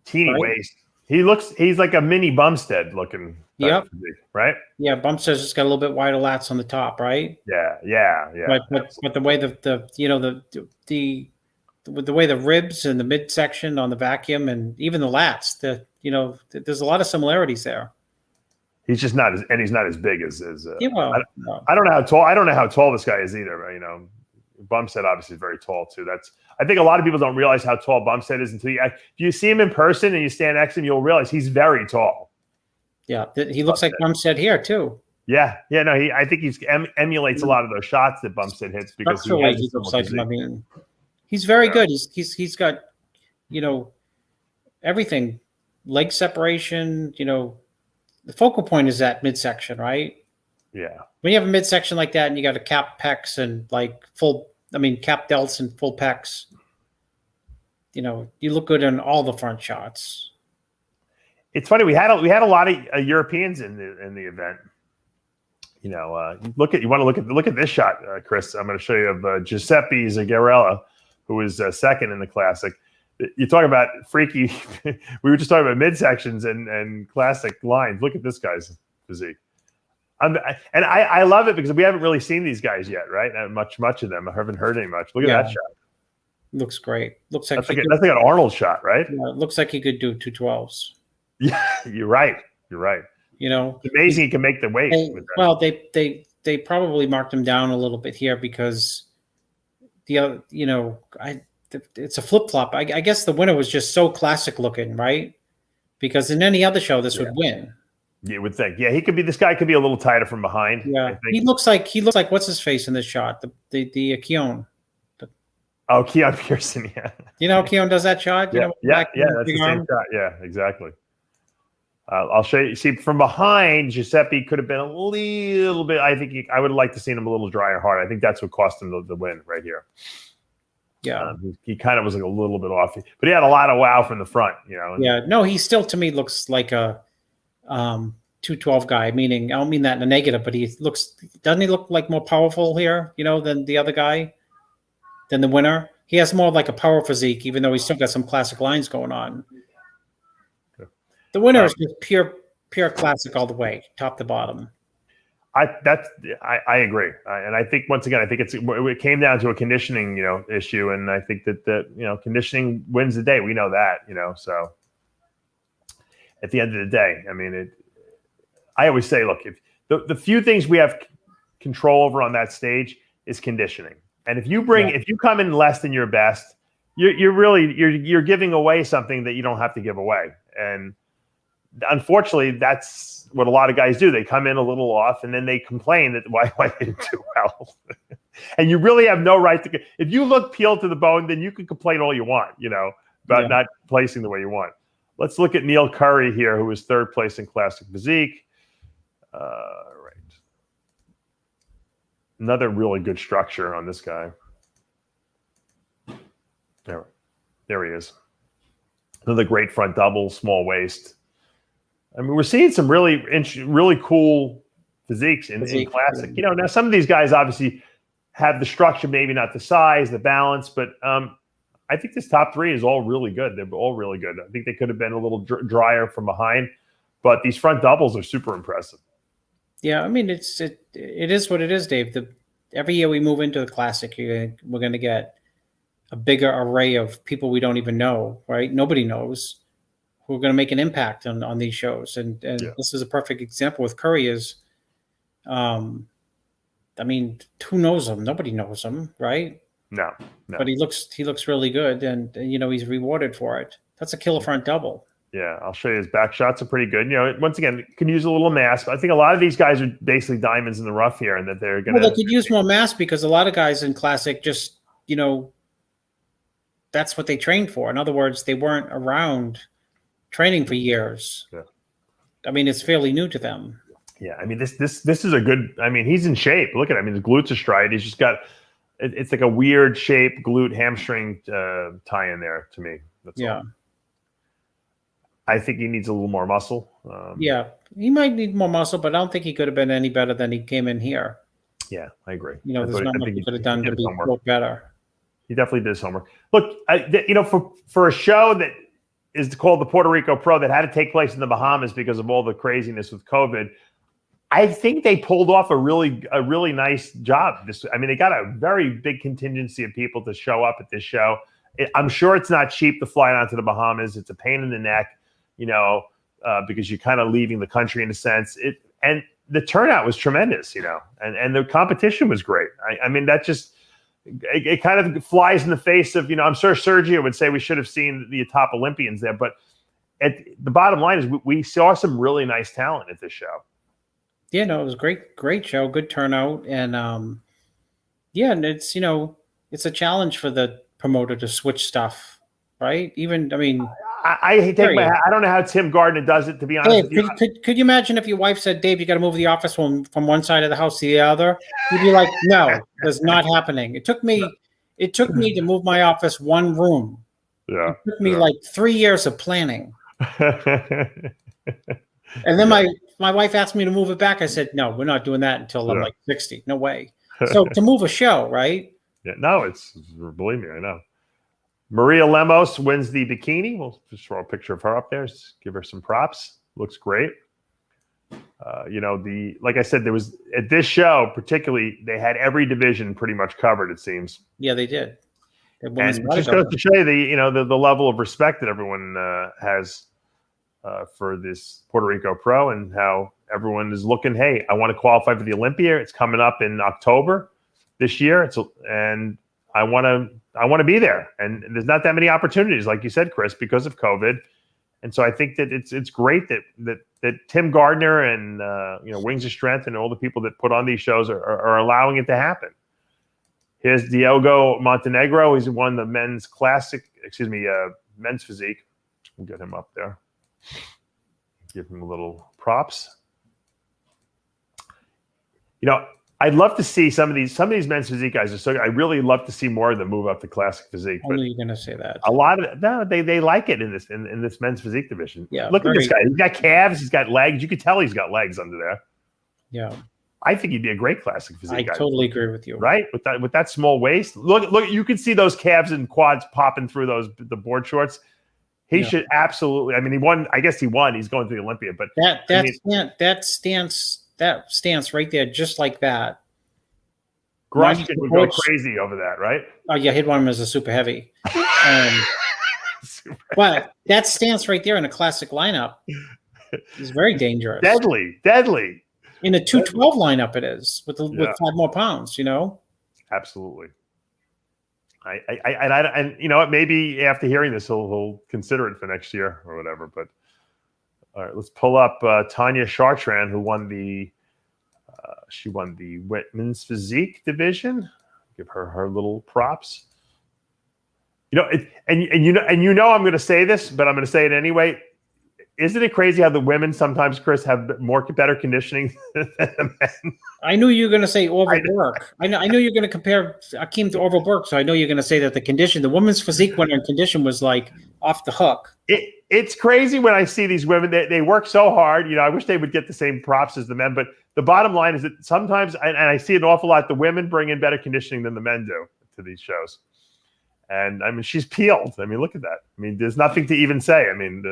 Teeny waist. He's like a mini Bumstead looking. Yep. Physique, right? Yeah, Bumstead's just got a little bit wider lats on the top, right? Yeah. But the way the way the ribs and the midsection on the vacuum and even the lats, there's a lot of similarities there. He's just not as big as no. I don't know how tall this guy is either. Bumstead obviously is very tall too. I think a lot of people don't realize how tall Bumstead is until you see him in person and you stand next to him, you'll realize he's very tall. Yeah, he looks like Bumstead here too. Yeah. No, I think he emulates a lot of those shots that Bumstead hits because he looks like him. He's very good. He's got everything, leg separation. The focal point is that midsection, right? Yeah. When you have a midsection like that and you got a cap pecs and like cap delts and full pecs, you look good in all the front shots. It's funny. We had a lot of Europeans in the event. You want to look at this shot, Chris. I'm going to show you of Giuseppe Zagarella, who was second in the classic. You talk about freaky. We were just talking about midsections and classic lines. Look at this guy's physique. I love it because we haven't really seen these guys yet, right? Much of them. I haven't heard any much. Look at that shot. Looks great. Looks like that's like an Arnold shot, right? Yeah, it looks like he could do 212s. Yeah, you're right. It's amazing he can make the weight. Well, they probably marked him down a little bit here because it's a flip flop. I guess the winner was just so classic looking, right? Because in any other show, this would win. You would think. Yeah, this guy could be a little tighter from behind. Yeah, I think. he looks like what's his face in this shot? The Keown. Keon Pearson. Yeah. Keown does that shot. Yeah, that's the same shot. Yeah, exactly. I'll show you. See, from behind, Giuseppe could have been a little bit. I think I would have liked to see him a little drier hard. I think that's what cost him the win right here. Yeah, he kind of was like a little bit off, but he had a lot of wow from the front. Yeah, no, he still to me looks like a 212 guy. Meaning, I don't mean that in a negative, but doesn't he look like more powerful here? Than the other guy, than the winner. He has more like a power physique, even though he's still got some classic lines going on. The winner is just pure classic all the way, top to bottom. I agree, and I think once again, it came down to a conditioning issue, and I think that conditioning wins the day. We know that, So at the end of the day, I always say, look, if the few things we have control over on that stage is conditioning. And if you come in less than your best, you're giving away something that you don't have to give away. And unfortunately, that's what a lot of guys do. They come in a little off, and then they complain that why they didn't do well. And you really have no right to. If you look peeled to the bone, then you can complain all you want, about not placing the way you want. Let's look at Neil Curry here, who was third place in classic physique. Right. Another really good structure on this guy. There he is. Another great front double, small waist. I mean, we're seeing some really cool physiques in classic. Now some of these guys obviously have the structure, maybe not the size, the balance, but I think this top three is all really good. They're all really good. I think they could have been a little drier from behind, but these front doubles are super impressive. Yeah, I mean, it is what it is, Dave. Every year we move into the classic, we're going to get a bigger array of people we don't even know, right? Nobody knows who are going to make an impact on these shows. And this is a perfect example with Curry I mean, who knows him? Nobody knows him, right? No. But he looks really good, and he's rewarded for it. That's a killer front double. Yeah, I'll show you his back shots are pretty good. Once again, can use a little mass. But I think a lot of these guys are basically diamonds in the rough here, and that they're going to. Well, they could use more mass because a lot of guys in classic just that's what they trained for. In other words, they weren't around training for years. Yeah. I mean, it's fairly new to them. Yeah, I mean this is a good. I mean, he's in shape. Look at him. I mean, his glutes are straight. He's just got. It's like a weird shape glute hamstring tie in there to me. That's all. I think he needs a little more muscle. Yeah, he might need more muscle, but I don't think he could have been any better than he came in here. Yeah, I agree. There's not much he could have done to be better. He definitely did his homework. Look, for a show that is called the Puerto Rico Pro that had to take place in the Bahamas because of all the craziness with COVID, I think they pulled off a really nice job. They got a very big contingency of people to show up at this show. I'm sure it's not cheap to fly down to the Bahamas. It's a pain in the neck, because you're kind of leaving the country in a sense. And the turnout was tremendous, and the competition was great. I mean, that just it kind of flies in the face of, I'm sure Sergio would say we should have seen the top Olympians there, but the bottom line is we saw some really nice talent at this show. Yeah, no, it was great show, good turnout, and and it's it's a challenge for the promoter to switch stuff, right? Even I don't know how Tim Gardner does it, to be honest. Dave, could you imagine if your wife said, "Dave, you got to move the office from one side of the house to the other"? You'd be like, "No, that's not happening." It took me to move my office one room. Yeah, it took me like 3 years of planning. And then my wife asked me to move it back. I said, "No, we're not doing that until I'm like 60. No way." So to move a show, right? Yeah, no, believe me, I know. Maria Lemos wins the bikini. We'll just throw a picture of her up there. Just give her some props. Looks great. Like I said, there was at this show particularly, they had every division pretty much covered. It seems. Yeah, they did. And it just goes to show you the level of respect that everyone has for this Puerto Rico Pro, and how everyone is looking. Hey, I want to qualify for the Olympia. It's coming up in October this year. And I want to be there, and there's not that many opportunities, like you said, Chris, because of COVID. And so I think that it's great that Tim Gardner and Wings of Strength and all the people that put on these shows are allowing it to happen. Here's Diogo Montenegro. He's won the men's men's physique. We'll get him up there. Give him a little props. I'd love to see some of these men's physique guys. I really love to see more of them move up to classic physique. I knew you were going to say that. A lot of they like it in this men's physique division. Yeah, look at this guy. He's got calves. He's got legs. You could tell he's got legs under there. Yeah, I think he'd be a great classic physique guy. I totally agree with you. Right, with that small waist. Look. You can see those calves and quads popping through the board shorts. He should absolutely. I mean, he won. I guess he won. He's going to the Olympia. But that stance right there, just like that. Grushkin would go crazy over that, right? Oh yeah, he'd want him as a super heavy. But that stance right there in a classic lineup is very dangerous. Deadly. In a 212 lineup, it is with Yeah. 5 more pounds. Absolutely. And you know what? Maybe after hearing this, he'll consider it for next year or whatever. But all right, let's pull up Tanya Chartrand, who won the women's physique division. Give her little props. I'm going to say this, but I'm going to say it anyway. Isn't it crazy how the women sometimes, Chris, have better conditioning than the men? I knew you were going to say Orville Burke. I knew you were going to compare Akeem to Orville Burke, so I know you're going to say that the women's physique winner in condition was like off the hook. It's crazy when I see these women. They work so hard. I wish they would get the same props as the men. But the bottom line is that sometimes, and I see it an awful lot, the women bring in better conditioning than the men do to these shows. And I mean, she's peeled. I mean, look at that. I mean, there's nothing to even say. I mean,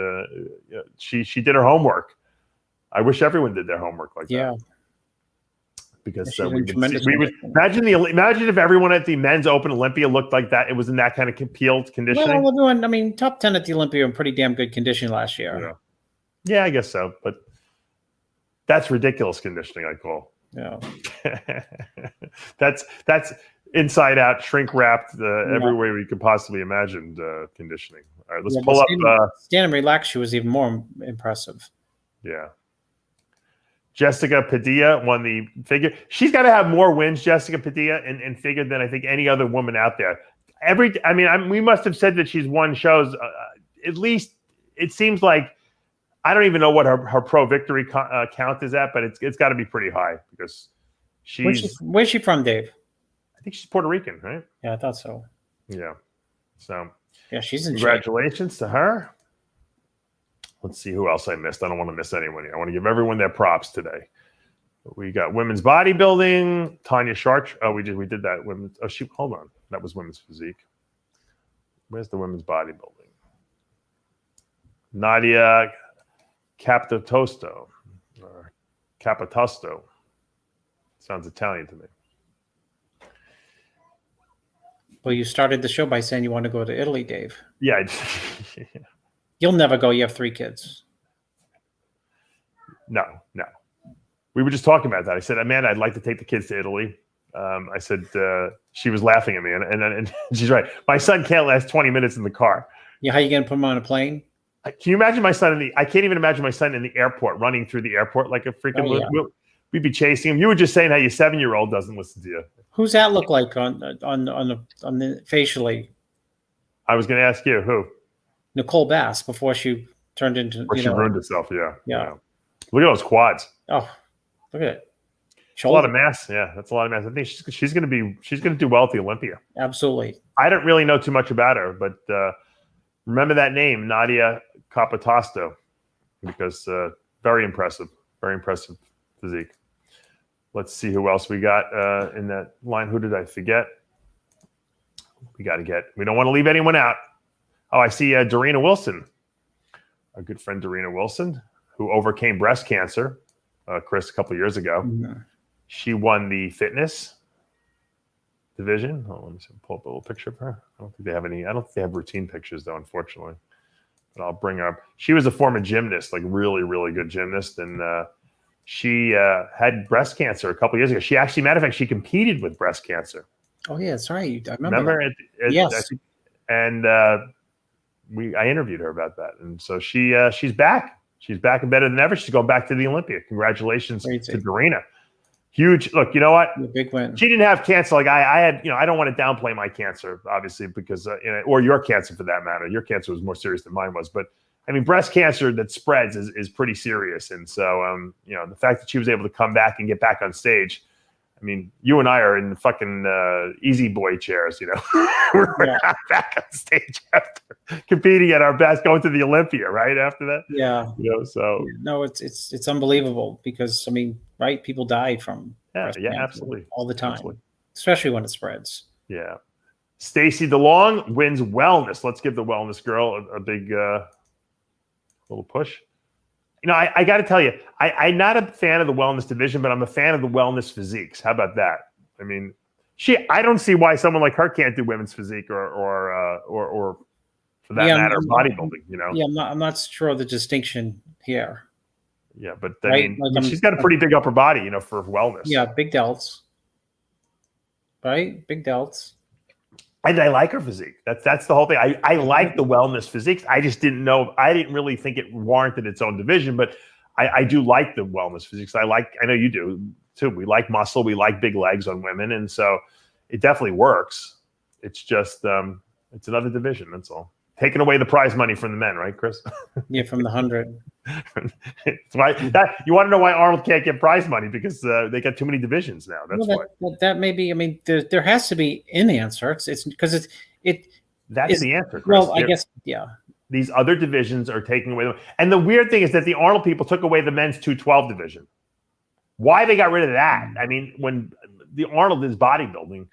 she did her homework. I wish everyone did their homework like that. Because we would imagine if everyone at the men's Open Olympia looked like that. It was in that kind of peeled conditioning. Well, everyone. I mean, top 10 at the Olympia in pretty damn good condition last year. Yeah, I guess so. But that's ridiculous conditioning, I call. Yeah. That's inside out, shrink wrapped, every way we could possibly imagine conditioning. All right, let's pull up. Stand and relax. She was even more impressive. Yeah. Jessica Padilla won the figure. She's got to have more wins, Jessica Padilla, in figure than I think any other woman out there. We must have said that she's won shows. At least it seems like, I don't even know what her pro victory count is at, but it's got to be pretty high because Where's she from, Dave? I think she's Puerto Rican, right? Yeah, I thought so. Yeah. So yeah, she's in congratulations to her. Let's see who else I missed. I don't want to miss anyone here. I want to give everyone their props today. We got women's bodybuilding, Tanya Chartrand. Oh, we did that. Hold on. That was women's physique. Where's the women's bodybuilding? Nadia Capitosto. Capitosto. Sounds Italian to me. Well, you started the show by saying you want to go to Italy, Dave. Yeah. You'll never go. You have 3 kids. No. We were just talking about that. I said, Amanda, I'd like to take the kids to Italy. I said, she was laughing at me, and she's right. My son can't last 20 minutes in the car. Yeah, how are you going to put him on a plane? Can you imagine my son I can't even imagine my son in the airport, running through the airport like a freaking. We'd be chasing him. You were just saying how your 7-year-old doesn't listen to you. Who's that look like on the facially? I was going to ask you who. Nicole Bass before she turned into. Or she ruined herself. Yeah. Look at those quads. Oh, look at it. A lot of mass. Yeah, that's a lot of mass. I think she's going to do well at the Olympia. Absolutely. I don't really know too much about her, but remember that name, Nadia Capitosto, because very impressive physique. Let's see who else we got in that line. Who did I forget? We don't want to leave anyone out. Oh, I see Dorina Wilson, our good friend Dorina Wilson, who overcame breast cancer, Chris, a couple of years ago. Mm-hmm. She won the fitness division. Oh, let me pull up a little picture of her. I don't think they have routine pictures, though, unfortunately. But I'll bring her up. She was a former gymnast, like really, really good gymnast, and she had breast cancer a couple of years ago. She actually, matter of fact, she competed with breast cancer. Oh yeah, that's right. I remember. Yes. I interviewed her about that, and so she's back. She's back and better than ever. She's going back to the Olympia. Congratulations to Dorina. Huge. Look, you know what? Big win. She didn't have cancer like I had. I don't want to downplay my cancer, obviously, because or your cancer for that matter. Your cancer was more serious than mine was, but I mean, breast cancer that spreads is pretty serious, and so the fact that she was able to come back and get back on stage. I mean, you and I are in the fucking easy boy chairs, We're back on stage after competing at our best, going to the Olympia, right after that. Yeah. So no, it's unbelievable because right? People die from absolutely all the time, absolutely. Especially especially when it spreads. Yeah. Stacy DeLong wins wellness. Let's give the wellness girl a big little push. I got to tell you, I'm not a fan of the wellness division, but I'm a fan of the wellness physiques. How about that? I mean, I don't see why someone like her can't do women's physique or for that matter, bodybuilding. Yeah, I'm not sure of the distinction here. Yeah, but I Right? mean, Like she's got a pretty big upper body, you know, for wellness. Yeah, big delts. Right? Big delts. And I like her physique. That's the whole thing. I like the wellness physiques. I just didn't know. I didn't really think it warranted its own division, but I do like the wellness physiques. I know you do too. We like muscle. We like big legs on women, and so it definitely works. It's just it's another division. That's all. Taking away the prize money from the men, right, Chris? Yeah, from the 100. That's why you want to know why Arnold can't get prize money, because they got too many divisions now. That's why. That may be. I mean, there has to be an answer. It's because That's the answer, Chris. Well, I guess, yeah. These other divisions are taking away them. And the weird thing is that the Arnold people took away the men's 212 division. Why they got rid of that? I mean, when the Arnold is bodybuilding,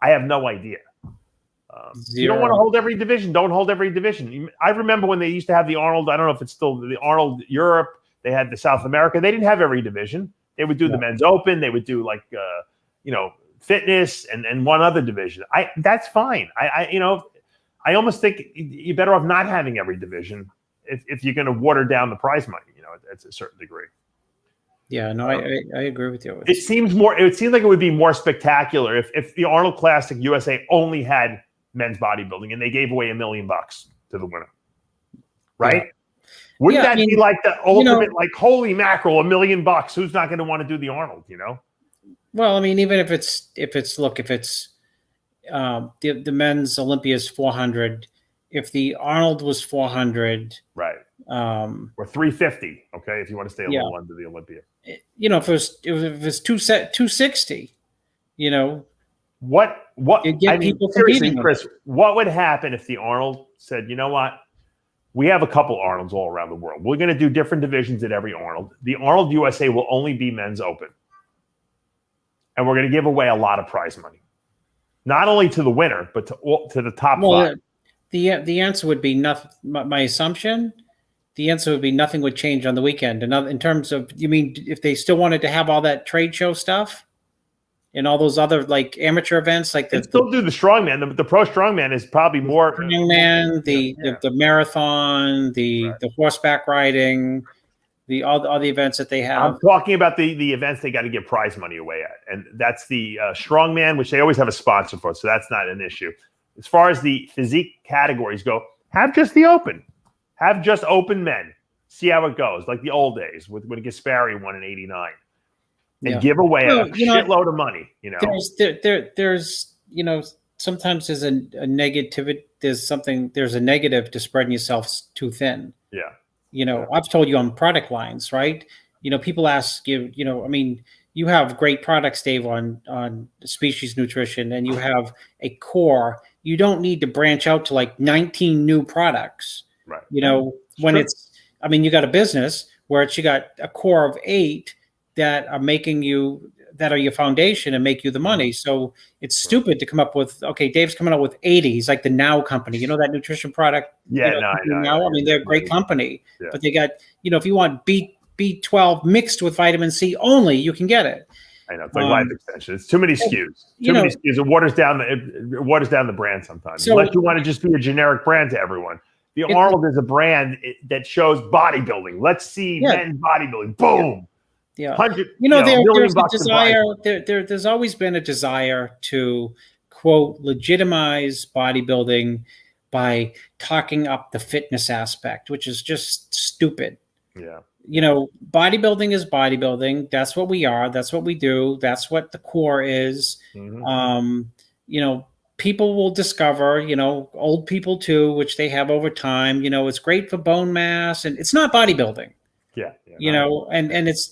I have no idea. You don't want to hold every division. Don't hold every division. I remember when they used to have the Arnold. I don't know if it's still the Arnold Europe. They had the South America. They didn't have every division. They would do the men's open. They would do like, fitness and one other division. That's fine. I almost think you're better off not having every division if you're going to water down the prize money, at a certain degree. Yeah, no, I agree with you. It seems like it would be more spectacular if the Arnold Classic USA only had men's bodybuilding and they gave away $1 million to the winner. Right? Yeah. Wouldn't that be like the ultimate, like, holy mackerel, $1 million? Who's not going to want to do the Arnold, Well, I mean, even if it's the men's Olympia is 400, if the Arnold was 400, right, or 350, okay, if you want to stay a little under the Olympia, if it was 260, what people seriously, Chris, what would happen if the Arnold said, you know what, we have a couple Arnolds all around the world, we're going to do different divisions at every Arnold, the Arnold USA will only be men's open, and we're going to give away a lot of prize money. Not only to the winner, but to the top five. The answer would be nothing. My assumption, the answer would be nothing would change on the weekend. In terms of, you mean if they still wanted to have all that trade show stuff and all those other like amateur events, like they still do the strongman. The pro strongman is probably more strongman, the marathon, the horseback riding. All the events that they have. I'm talking about the events they got to give prize money away at. And that's the strongman, which they always have a sponsor for. So that's not an issue. As far as the physique categories go, have just the open. Have just open men. See how it goes. Like the old days when Gaspari won in '89. And give away a shitload of money. There's sometimes there's a negativity. There's a negative to spreading yourself too thin. Yeah. I've told you on product lines, right? People ask you, you have great products, Dave, on Species Nutrition, and you have a core. You don't need to branch out to like 19 new products. Right. When you got a business where you got a core of 8 that are that are your foundation and make you the money. So it's stupid to come up with, Dave's coming out with 80. He's like the Now company, that nutrition product. Yeah, Now. I mean, they're a great company, but they got, if you want B12 mixed with vitamin C only, you can get it. I know, it's like life extension. It's too many SKUs. Many SKUs. It waters down the brand sometimes. Unless you want to just be a generic brand to everyone. The Arnold is a brand that shows bodybuilding. Let's see men's bodybuilding. Boom. Yeah. There's a desire. There's always been a desire to, quote, legitimize bodybuilding by talking up the fitness aspect, which is just stupid. Yeah. Bodybuilding is bodybuilding. That's what we are. That's what we do. That's what the core is. Mm-hmm. People will discover, old people too, which they have over time. It's great for bone mass, and it's not bodybuilding. Yeah. And it's,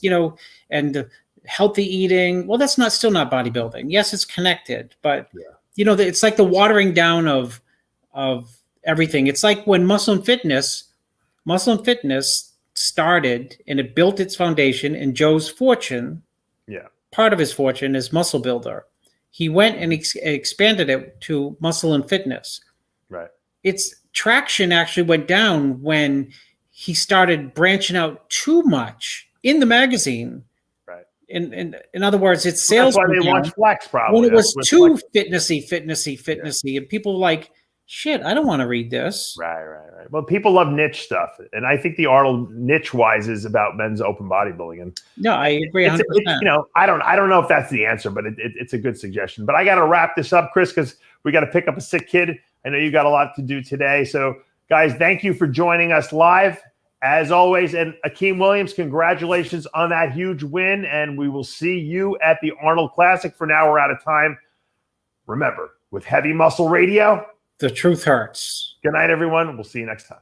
and healthy eating. Well, that's still not bodybuilding. Yes, it's connected, but it's like the watering down of everything. It's like when Muscle and Fitness started and it built its foundation, and Joe's fortune, part of his fortune is Muscle Builder. He went and expanded it to Muscle and Fitness. Right. Its traction actually went down when he started branching out too much in the magazine. Right. In other words, its sales. That's why they launched Flex, probably. When it was too fitnessy, and people like, shit, I don't want to read this. Right. Well, people love niche stuff, and I think the Arnold niche-wise is about men's open bodybuilding. And No, I agree 100%. I don't know if that's the answer, but it's a good suggestion. But I got to wrap this up, Chris, because we got to pick up a sick kid. I know you got a lot to do today. So, guys, thank you for joining us live as always. And Akeem Williams, congratulations on that huge win. And we will see you at the Arnold Classic. For now, we're out of time. Remember, with Heavy Muscle Radio, the truth hurts. good night, everyone. We'll see you next time.